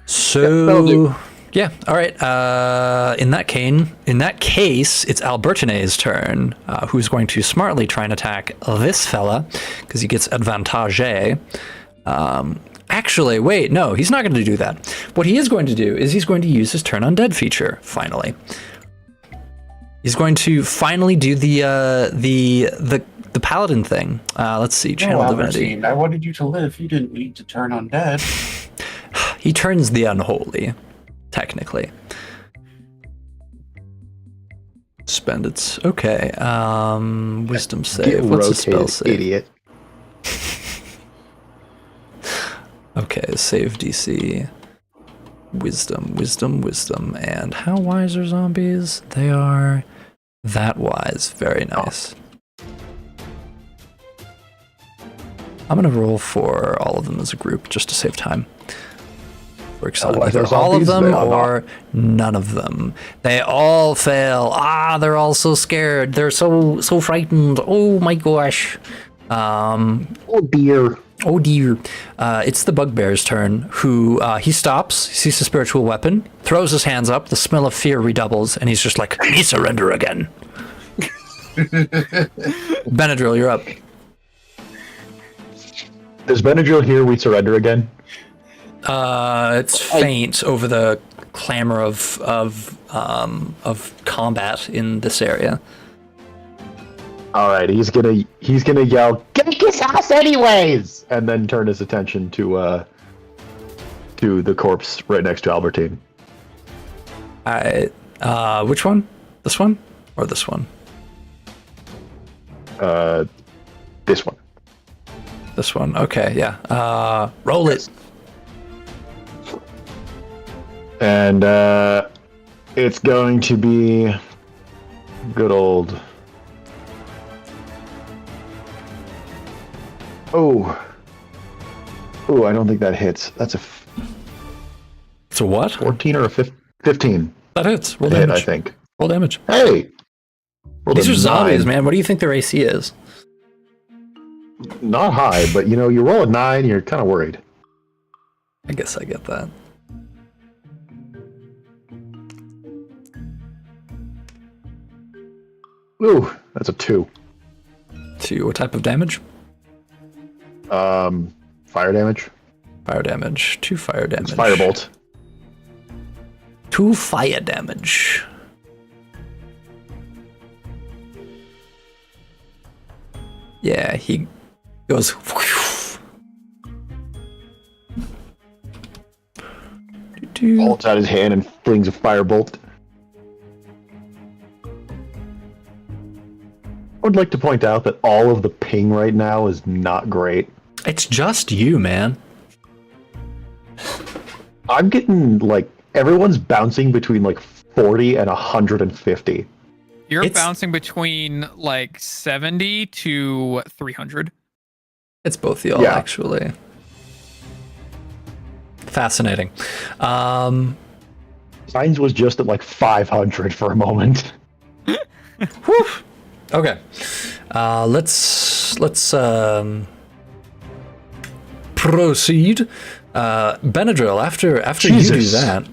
So that'll do. yeah, all right. In that case, it's Albertine's turn, who's going to smartly try and attack this fella because he gets advantage. Actually, wait, no, he's not going to do that. What he is going to do is he's going to use his turn undead feature. Finally, he's going to finally do the paladin thing. Let's see, channel divinity. Albertine, I wanted you to live. You didn't need to turn undead. He turns the unholy, technically. Spend its okay. Wisdom save. What's the spell save? Idiot. Okay, save DC. Wisdom. And how wise are zombies? They are that wise. Very nice. I'm gonna roll for all of them as a group just to save time. Works on either all of them or none of them. They all fail. They're all so scared. They're so frightened. Oh my gosh. Oh dear. Oh dear. It's the bugbear's turn, who he stops, he sees a spiritual weapon, throws his hands up, the smell of fear redoubles, and he's just like, "We surrender again." Benadryl, you're up. Is Benadryl here? We surrender again. It's faint over the clamor of combat in this area. All right, he's gonna yell, "Get his ass anyways!" and then turn his attention to the corpse right next to Albertine. Which one? This one or this one? This one. This one. Okay, yeah. Roll it. And it's going to be good old. Oh, I don't think that hits. That's a It's a what? 14 or a 15. That hits. Roll Hit, damage. I think. Roll damage. Hey! These are zombies, 9. man. What do you think their AC is? Not high, but you roll a 9, you're kind of worried. I guess I get that. Ooh, that's a 2. 2. What type of damage? Fire damage. Fire damage. 2 fire damage. It's firebolt. 2 fire damage. Yeah, he goes. Holds out his hand and flings a firebolt. I would like to point out that all of the ping right now is not great. It's just you, man. I'm getting, everyone's bouncing between, 40 and 150. You're It's- bouncing between 70 to 300. It's both y'all, Yeah. actually. Fascinating. Signs was just at, 500 for a moment. Whew. Okay. Let's proceed. Benadryl, after you do Jesus. that.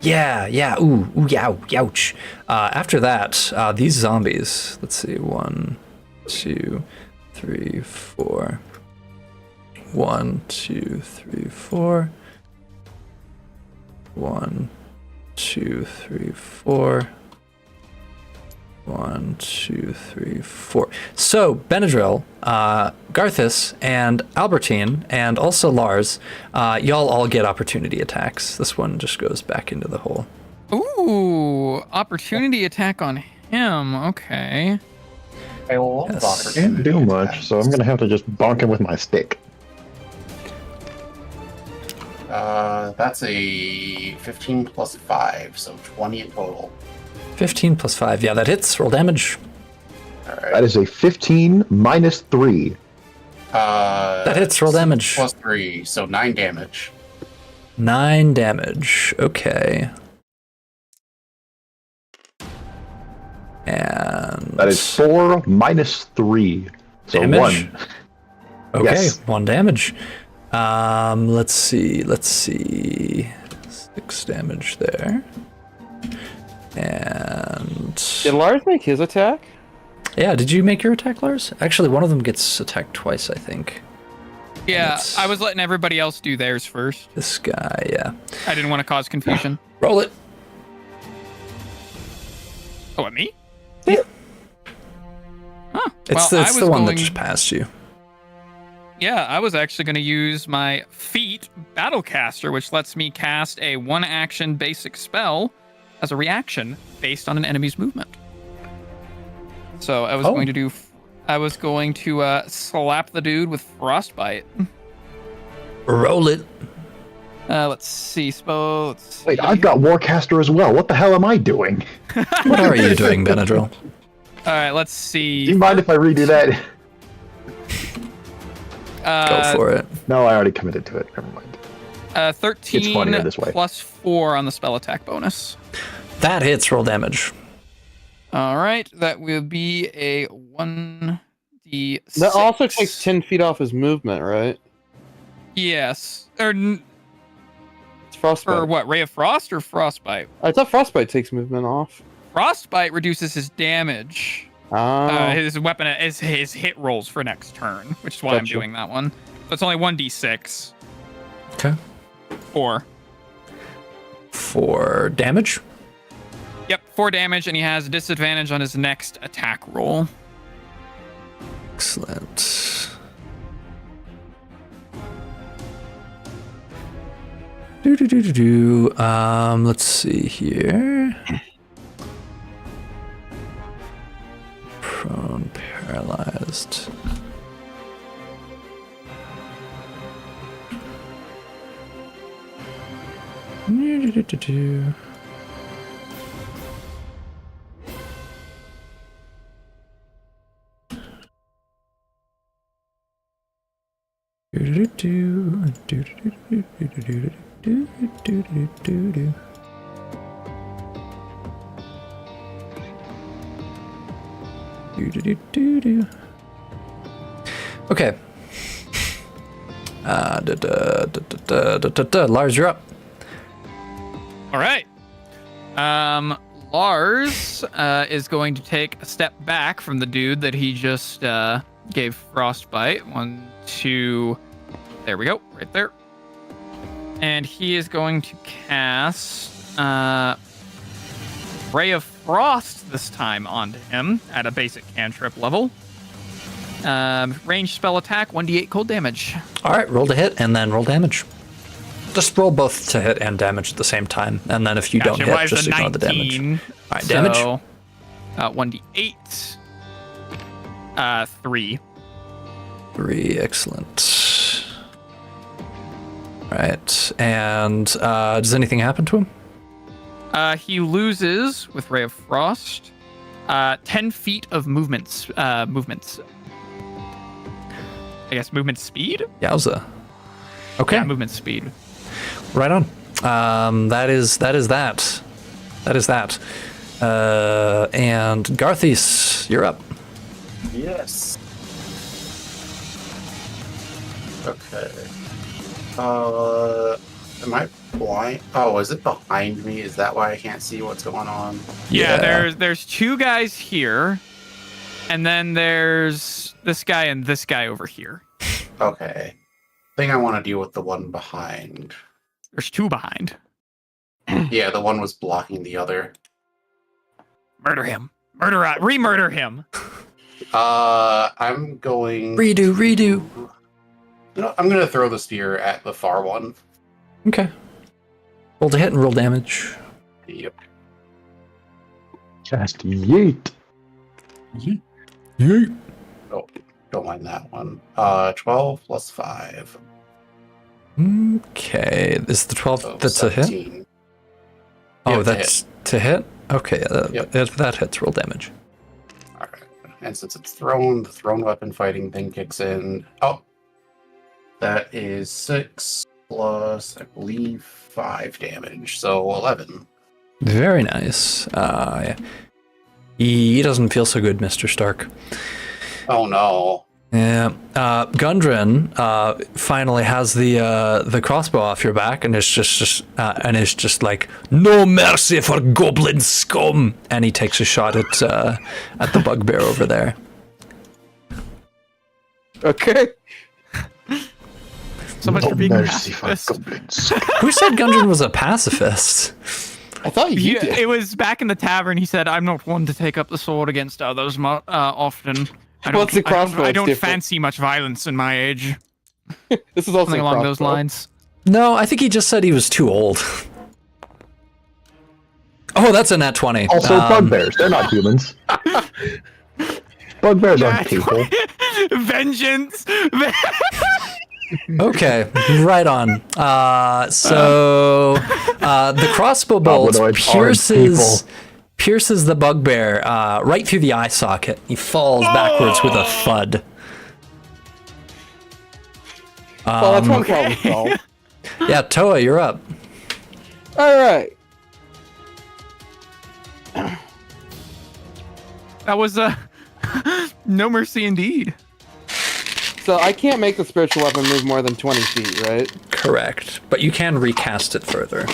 Yeah. Ooh, youch. After that, these zombies. Let's see. 1, 2, 3, 4. 1, 2, 3, 4. 1, 2, 3, 4. 1, 2, 3, 4. So, Benadryl, Garthus, and Albertine, and also Lars, y'all all get opportunity attacks. This one just goes back into the hole. Ooh, opportunity attack on him. Okay. I love Yes. opportunity Can't do much, attacks. so I'm gonna have to just bonk him with my stick. That's a 15 plus 5, so 20 in total. 15 plus 5. Yeah, that hits. Roll damage. Alright. That is a 15 minus 3. That hits. Roll damage. Plus 3, so 9 damage. 9 damage. Okay. And That is 4 minus 3. So Damage? 1. Okay, Yes. 1 damage. Let's see. 6 damage there. And Did Lars make his attack? yeah, did you make your attack, Lars? Actually, one of them gets attacked twice, I think. Yeah, It's- I was letting everybody else do theirs first. This guy, yeah. I didn't want to cause confusion. Roll it. Oh, at me? Yeah. Huh. It's well, the one that just passed you. Yeah, I was actually going to use my feat Battlecaster, which lets me cast a 1-action basic spell as a reaction based on an enemy's movement. So I was Oh. going to slap the dude with Frostbite. Roll it. Let's see, spell. Wait, I've got Warcaster as well. What the hell am I doing? What are you doing, Benadryl? All right, let's see. Do you mind if I redo that? Go for it. No, I already committed to it. Never mind. 13 It's funnier this way. plus 4 on the spell attack bonus. That hits. Roll damage. All right, that will be a 1d6. That also takes 10 feet off his movement, right? Yes. It's frostbite. Or what, Ray of Frost or Frostbite? I thought frostbite takes movement off. Frostbite reduces his damage. Ah, His weapon is his hit rolls for next turn, which is why I'm Gotcha. doing that one. So it's only 1d6. Okay. 4. For damage. Yep, 4 damage, and he has a disadvantage on his next attack roll. Excellent. Let's see here. Prone, paralyzed. Okay. Lars, you're up. All right. Lars is going to take a step back from the dude that he just gave Frostbite. 1, 2. There we go. Right there. And he is going to cast Ray of Frost this time onto him at a basic cantrip level. Ranged spell attack, 1d8 cold damage. All right, roll to hit and then roll damage. Just roll both to hit and damage at the same time, and then if you Gotcha. don't Well, hit, it's just a ignore the damage. 19, All right, damage. So, 1d8. 3. 3, excellent. All right, and does anything happen to him? He loses with Ray of Frost 10 feet of movements. I guess movement speed? Yowza. Okay, Yeah, movement speed. right on. That is that. That is that. And Garthis, you're up. Yes. Okay. Am I blind? Oh, is it behind me? Is that why I can't see what's going on? Yeah, there's 2 guys here, and then there's this guy and this guy over here. Okay. I think I want to deal with the one behind. There's 2 behind. Yeah, the one was blocking the other. Murder him. Re-murder him. I'm going. Redo. No, I'm gonna throw the spear at the far one. Okay. Roll to hit and roll damage. Yep. Just yeet. Yeet. Oh, don't mind that one. 12 plus 5. Okay, is the 12 So that's a hit? 17. Oh, Yeah, to that's to hit? Okay, Yep. that hits. Roll damage. Alright. And since it's thrown, the thrown weapon fighting thing kicks in. Oh. That is 6 plus, I believe, 5 damage. So 11. Very nice. Yeah. He doesn't feel so good, Mr. Stark. Oh no. Yeah. Gundren finally has the crossbow off your back and is just like, no mercy for goblin scum, and he takes a shot at the bugbear over there. Okay. So much No for being a mercy for pacifist. goblins. Who said Gundren was a pacifist? I thought you did. It was back in the tavern. He said, "I'm not one to take up the sword against others often. What's the crossbow? I It's don't different. fancy much violence in my age." This is also Something a along those crossbow. lines. No, I think he just said he was too old. Oh, that's a nat 20. Also, bugbears. They're not humans. Bugbears aren't people. Vengeance. Okay, right on. So the crossbow bolt Goblinoids aren't pierces the bugbear right through the eye socket. He falls backwards with a thud. Well, that's one problem solved. Yeah, Toa, you're up. All right. That was no mercy indeed. So I can't make the spiritual weapon move more than 20 feet, right? Correct, but you can recast it further.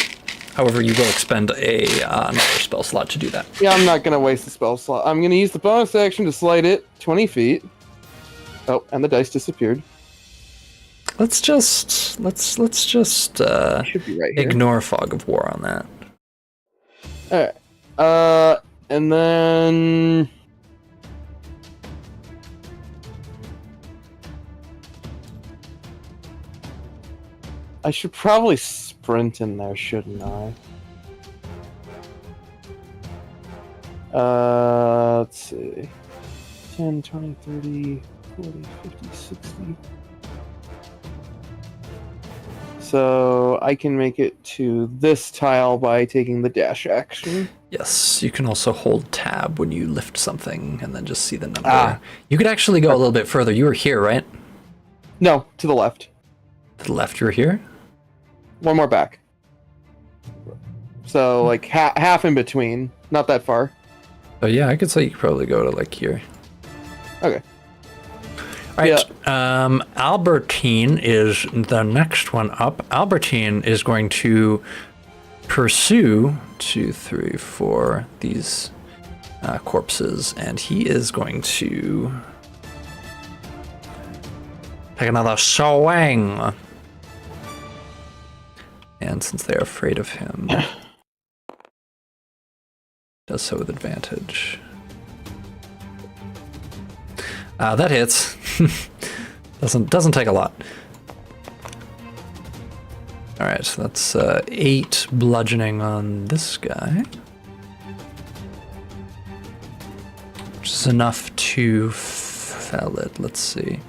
However, you will expend another spell slot to do that. Yeah, I'm not gonna waste the spell slot. I'm gonna use the bonus action to slide it 20 feet. Oh, and the dice disappeared. Let's just Should be right here. ignore Fog of War on that. Alright. And then I should probably sprint in there, shouldn't I? Let's see. 10, 20, 30, 40, 50, 60. So I can make it to this tile by taking the dash action. Yes, you can also hold tab when you lift something and then just see the number. Ah. You could actually go a little bit further. You were here, right? No, to the left. To the left, you were here? One more back. So like half in between, not that far. Oh yeah, I could say you could probably go to like here. Okay. All right. Albertine is the next one up. Albertine is going to pursue 2, 3, 4 these corpses, and he is going to take another swing. And since they're afraid of him, does so with advantage. That hits. doesn't take a lot. All right, so that's 8 bludgeoning on this guy, which is enough to fell it. Let's see.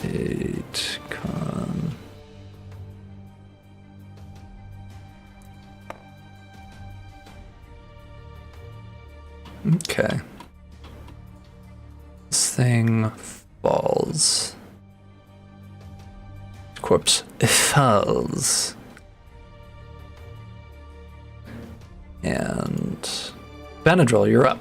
8 con. Okay. This thing falls. Corpse falls. And Benadryl, you're up.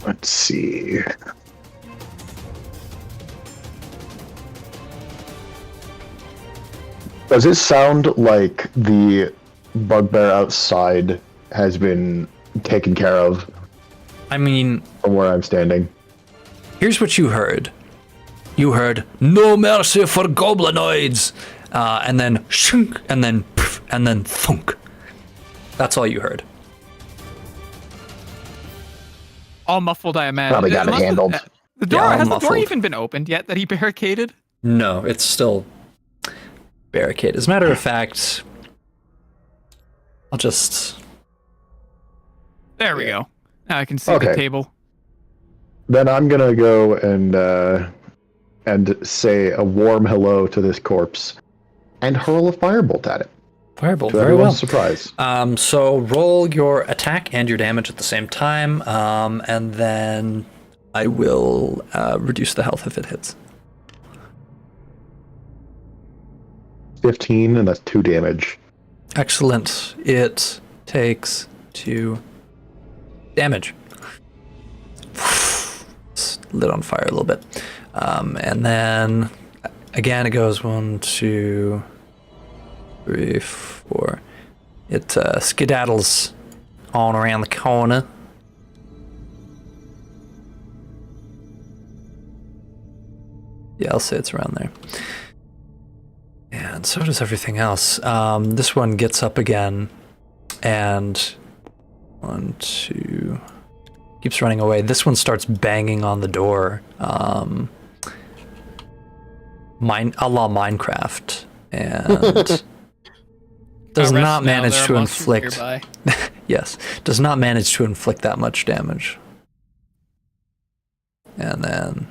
Let's see. Does it sound like the bugbear outside has been taken care of I mean, from where I'm standing? here's what you heard. You heard "No mercy for goblinoids," and then shunk, and then pff, and then thunk. That's all you heard. All muffled, I imagine. Probably got it Unless handled. The door all has the door muffled. even been opened yet that he barricaded? No, it's still barricaded. As a matter of fact, I'll just. There we go. Now I can see Okay. the table. Then I'm gonna go and say a warm hello to this corpse and hurl a firebolt at it. Firebolt, To very everyone's well. surprise. So roll your attack and your damage at the same time, and then I will reduce the health if it hits. 15, and that's 2 damage. Excellent. It takes 2 damage. It's lit on fire a little bit. And then again, it goes 1, 2, 3, 4. It skedaddles on around the corner. Yeah, I'll say it's around there. And so does everything else. This one gets up again and 1, 2, keeps running away. This one starts banging on the door. A la Minecraft. And does not manage to inflict. Yes, does not manage to inflict that much damage. And then.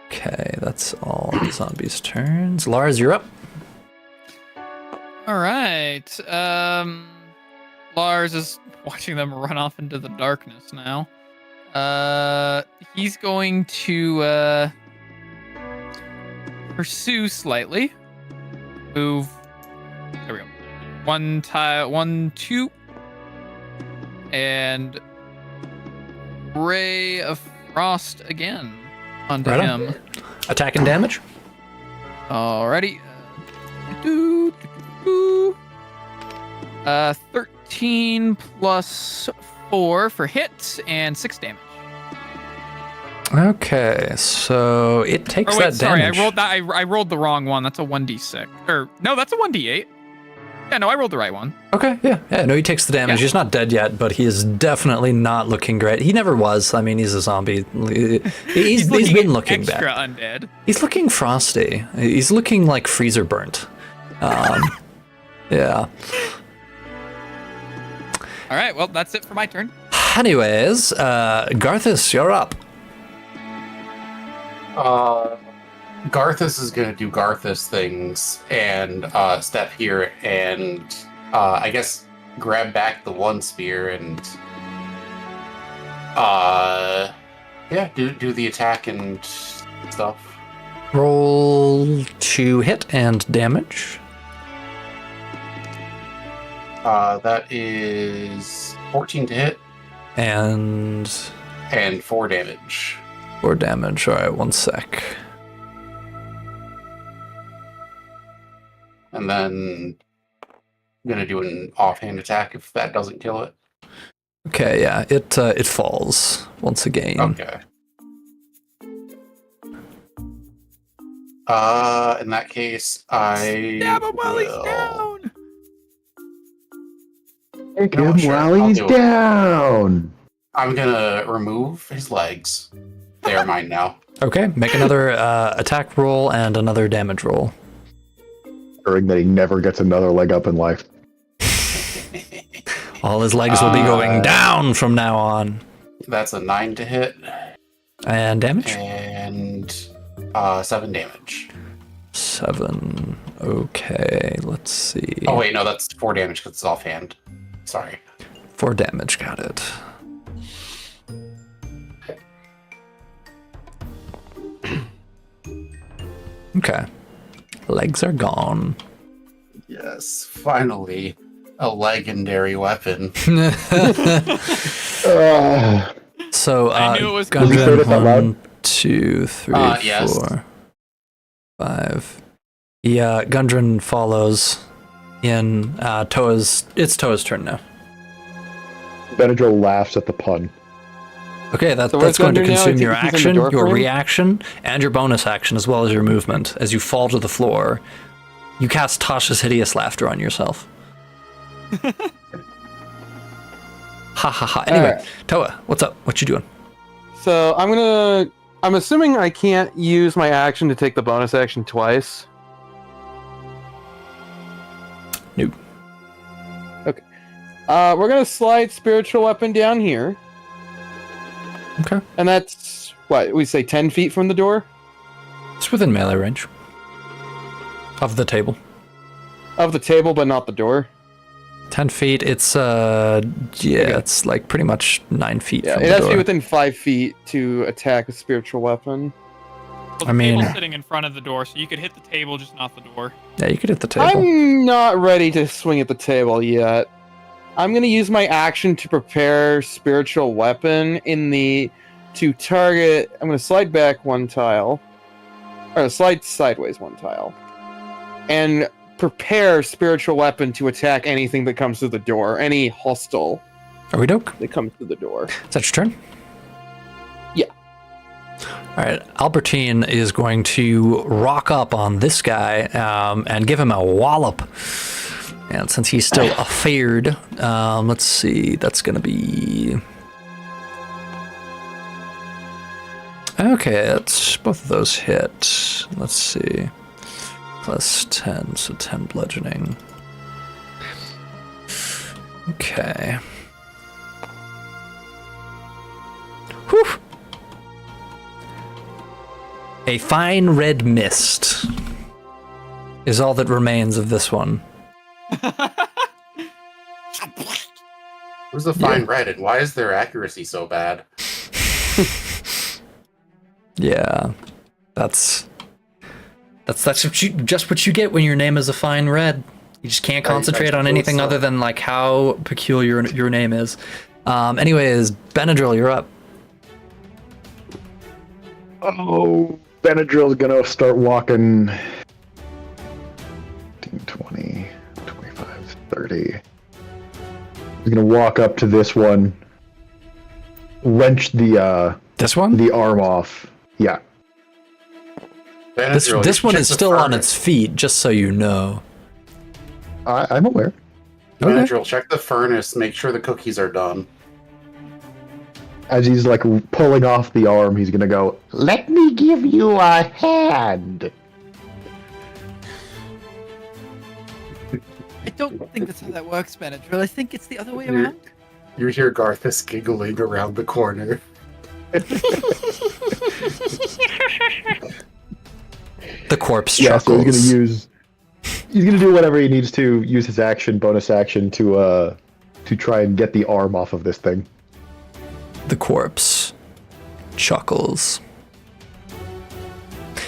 Okay, that's all the zombies' turns. Lars, you're up. All right. Lars is watching them run off into the darkness now. He's going to pursue slightly. Move. There we go. 1, 2, and Ray of Frost again onto Right on. him. Attack and damage. Alrighty. 13 plus 4 for hit and 6 damage. Okay, so it takes that damage. I rolled the wrong one. That's a 1d6. Or no, that's a 1d8. Yeah, no, I rolled the right one. Okay, yeah. No, he takes the damage. Yeah. He's not dead yet, but he is definitely not looking great. He never was. I mean, he's a zombie. He's been looking extra bad. Undead. He's looking frosty. He's looking like freezer burnt. Yeah. All right, well, that's it for my turn. Anyways, Garthus, you're up. Garthus is going to do Garthus things and step here and I guess grab back the one spear and do the attack and stuff. Roll to hit and damage. That is 14 to hit And 4 damage. 4 damage. All right, 1 sec. And then I'm gonna do an offhand attack if that doesn't kill it. Okay, yeah, it falls once again. Okay. In that case, I Stab him while he's will- down. Take No, him sure, while I'll he's do it. down. I'm gonna remove his legs. They are mine now. Okay, make another attack roll and another damage roll. Ensuring that he never gets another leg up in life. All his legs will be going down from now on. That's a 9 to hit And damage? and 7 damage. 7. Okay, let's see. Oh wait, no, that's 4 damage because it's offhand. Sorry. 4 damage, got it. Okay. Legs are gone. Yes, finally, a legendary weapon. So, I knew it was Can you say this out loud? 1, 2, 3, Yes. 4, 5. Yeah, Gundren follows in Toa's. It's Toa's turn now. Benadryl laughs at the pun. Okay, So that's what's going to Gundren now? consume your He's in the action, door your frame? reaction, and your bonus action, as well as your movement. As you fall to the floor, you cast Tasha's Hideous Laughter on yourself. Ha ha ha. Anyway, Alright. Toa, what's up? What you doing? So I'm assuming I can't use my action to take the bonus action twice. Nope. Okay. We're gonna slide spiritual weapon down here, Okay. and that's what we say 10 feet from the door It's within melee range of the table. of the table, but not the door. 10 feet, it's it's like pretty much 9 feet Yeah, from it the has to door. be within 5 feet to attack a spiritual weapon. Well, I the mean- table's sitting in front of the door, so you could hit the table, just not the door. Yeah, you could hit the table. I'm not ready to swing at the table yet. I'm gonna use my action to prepare spiritual weapon to target. I'm gonna slide back one tile, or slide sideways one tile, and prepare spiritual weapon to attack anything that comes through the door, any hostile Are we doke? that comes through the door. Is that your turn? Yeah. All right, Albertine is going to rock up on this guy and give him a wallop. And since he's still afeared, let's see, that's going to be... Okay, that's both of those hit. Let's see. Plus 10, so 10 bludgeoning. Okay. Whew. A fine red mist is all that remains of this one. Where's the fine red, and why is their accuracy so bad? Yeah, that's just what you get when your name is a fine red. You just can't concentrate on anything other than like how peculiar your name is. Anyways, Benadryl, you're up. Oh, Benadryl's gonna start walking 15, 20, 25, 30. He's gonna walk up to this one, wrench the This one? the arm off. Yeah. Benadryl, This you one check is the still on furnace. its feet, just so you know. I'm aware. Benadryl, check the furnace, make sure the cookies are done. As he's like pulling off the arm, he's gonna go, "Let me give you a hand." I don't think that's how that works, Benadryl. I think it's the other way You're- around. You hear Garthus giggling around the corner. The corpse Yeah, so chuckles. he's gonna do whatever he needs to use his bonus action to try and get the arm off of this thing. The corpse chuckles.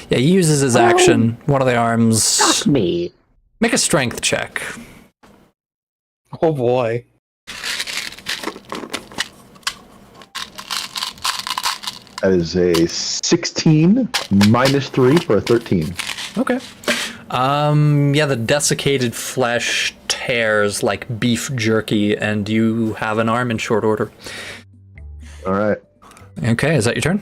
Yeah, he uses his action. One of the arms. Me. Make a strength check. Oh boy. That is a 16 minus 3 for a 13. Okay. Yeah, the desiccated flesh tears like beef jerky, and you have an arm in short order. All right. Okay, is that your turn?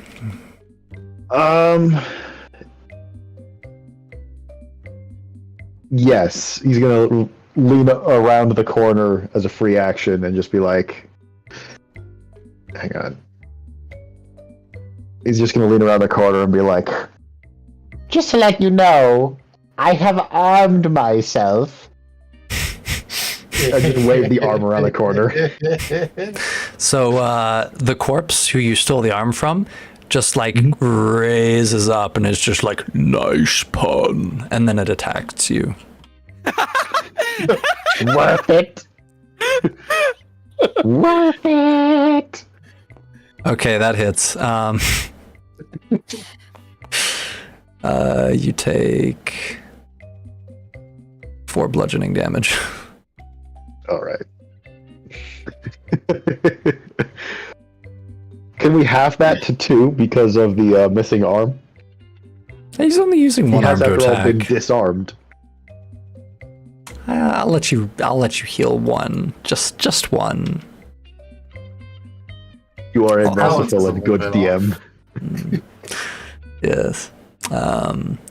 Yes, he's gonna lean around the corner as a free action and just be like, hang on. He's just gonna lean around the corner and be like, just to let you know, I have armed myself. I just wave the arm around the corner. So the corpse who you stole the arm from just like raises up and is just like, nice pun, and then it attacks you. Worth it. Worth it. Okay, that hits. You take 4 bludgeoning damage. All right. Can we half that to 2 because of the missing arm? He's only using one He has, arm to after all, been attack. disarmed. I'll let you heal one, just one. You are a Oh, merciful it's and good a little bit DM. Yes.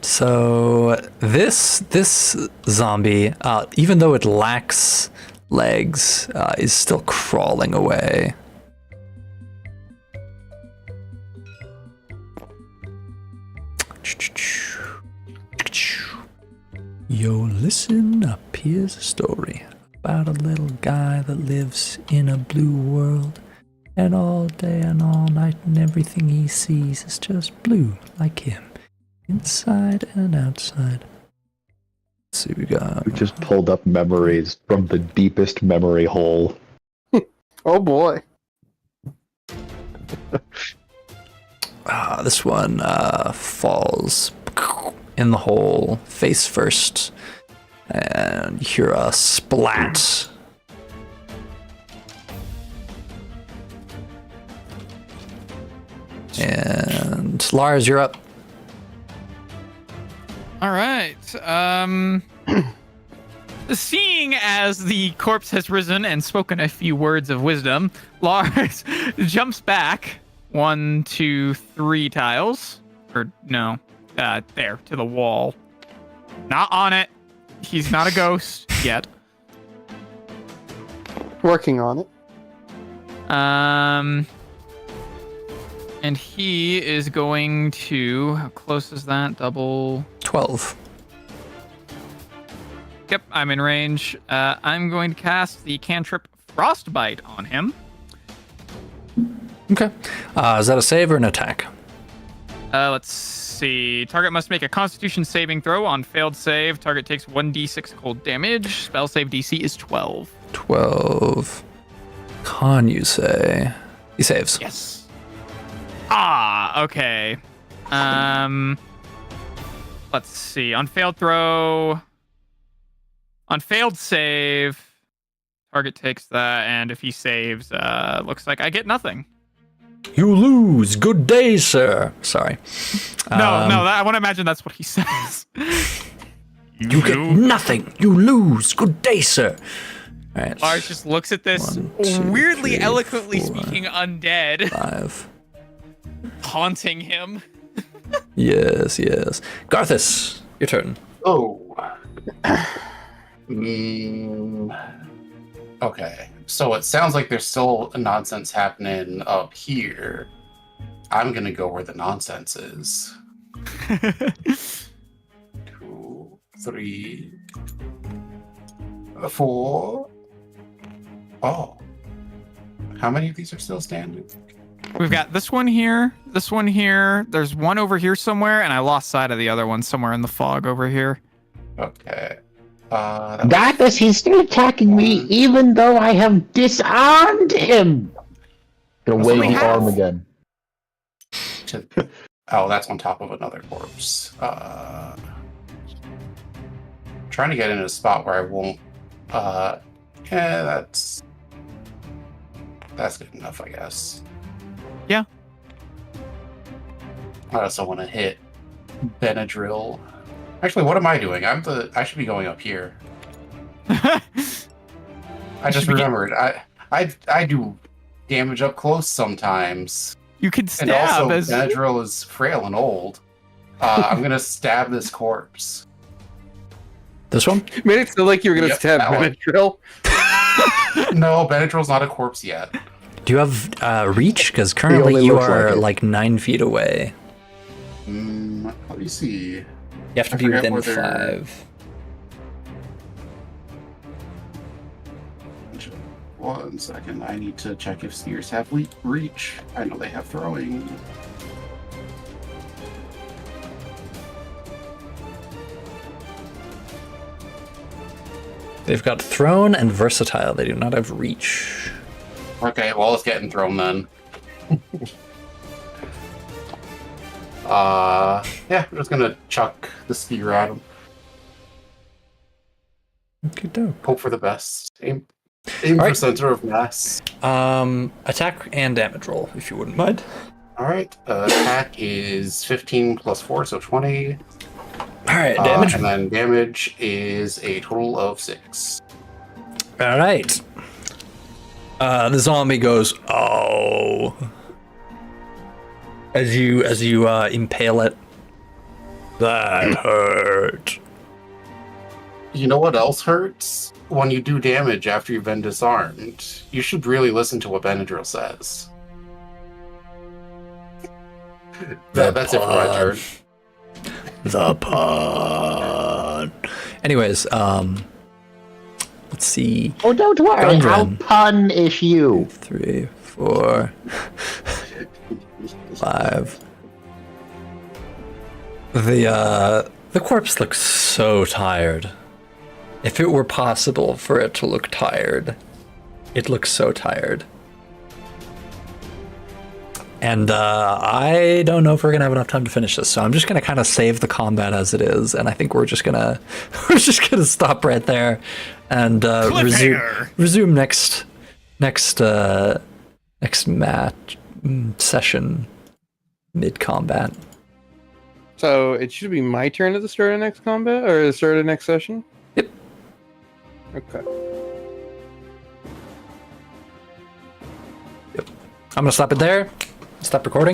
So this zombie, even though it lacks legs, is still crawling away. Yo, listen up, here's a story about a little guy that lives in a blue world, and all day and all night and everything he sees is just blue, like him, inside and outside. Let's see, we got... We just pulled up memories from the deepest memory hole. Oh boy. This one falls in the hole face first, and you hear a splat, And Lars, you're up. All right. Seeing as the corpse has risen and spoken a few words of wisdom, Lars jumps back 1, 2, 3 tiles. Or no, there to the wall. Not on it. He's not a ghost yet. Working on it. And he is going to, how close is that? Double. 12. Yep, I'm in range. I'm going to cast the cantrip Frostbite on him. Okay. Is that a save or an attack? Let's see. Target must make a Constitution saving throw. On failed save, target takes 1d6 cold damage. Spell save DC is 12. 12. Con, you say? He saves. Yes. Okay. Let's see. On failed throw. On failed save, target takes that, and if he saves, looks like I get nothing. You lose. Good day, sir. Sorry. I want to imagine that's what he says. You get nothing. You lose. Good day, sir. All right. Lars just looks at this 1, 2, weirdly 3, eloquently 4, speaking undead, 5. haunting him. Yes. Garthus, your turn. Oh. Okay. So it sounds like there's still nonsense happening up here. I'm gonna go where the nonsense is. 2, 3, 4. Oh. How many of these are still standing? We've got this one here, this one here. There's one over here somewhere, and I lost sight of the other one somewhere in the fog over here. Okay. Garthus, he's still attacking me even though I have disarmed him. Gonna wave the arm again. Oh, that's on top of another corpse. Trying to get in a spot where I won't. That's good enough, I guess. Yeah. I also want to hit Benadryl. Actually, what am I doing? I should be going up here. I just remembered. I do damage up close sometimes. You can And stab also, as Benadryl is frail and old. I'm gonna stab this corpse. This one? Made it sound like you were gonna Yep, stab that one. Benadryl. No, Benadryl's not a corpse yet. Do you have reach? Because currently only you looks are like it. 9 feet away. Let me see. You have to I be forget within whether- 5. 1 second. I need to check if skiers have reach. I know they have throwing. They've got thrown and versatile. They do not have reach. Okay, well, it's getting thrown then. Yeah, I'm just gonna chuck the spear at him. Okay, dope. Hope for the best. Aim for Alright. center of mass. Attack and damage roll, if you wouldn't mind. Alright, attack is 15 plus 4, so 20. All right, damage. And then damage is a total of 6. All right. The zombie goes, "Oh!" As you impale it. That hurt. You know what else hurts? When you do damage after you've been disarmed. You should really listen to what Benadryl says. That's it for my turn. The pun. Anyways, let's see. Oh, don't worry, I'll Gundren. punish you. 3, 4, 5. The corpse looks so tired. If it were possible for it to look tired, it looks so tired. And I don't know if we're gonna have enough time to finish this, so I'm just gonna kind of save the combat as it is, and I think we're just gonna stop right there and resume next match session mid-combat. So it should be my turn at the start of next combat, or the start of next session? Yep. Okay. I'm gonna stop it there. Stop recording.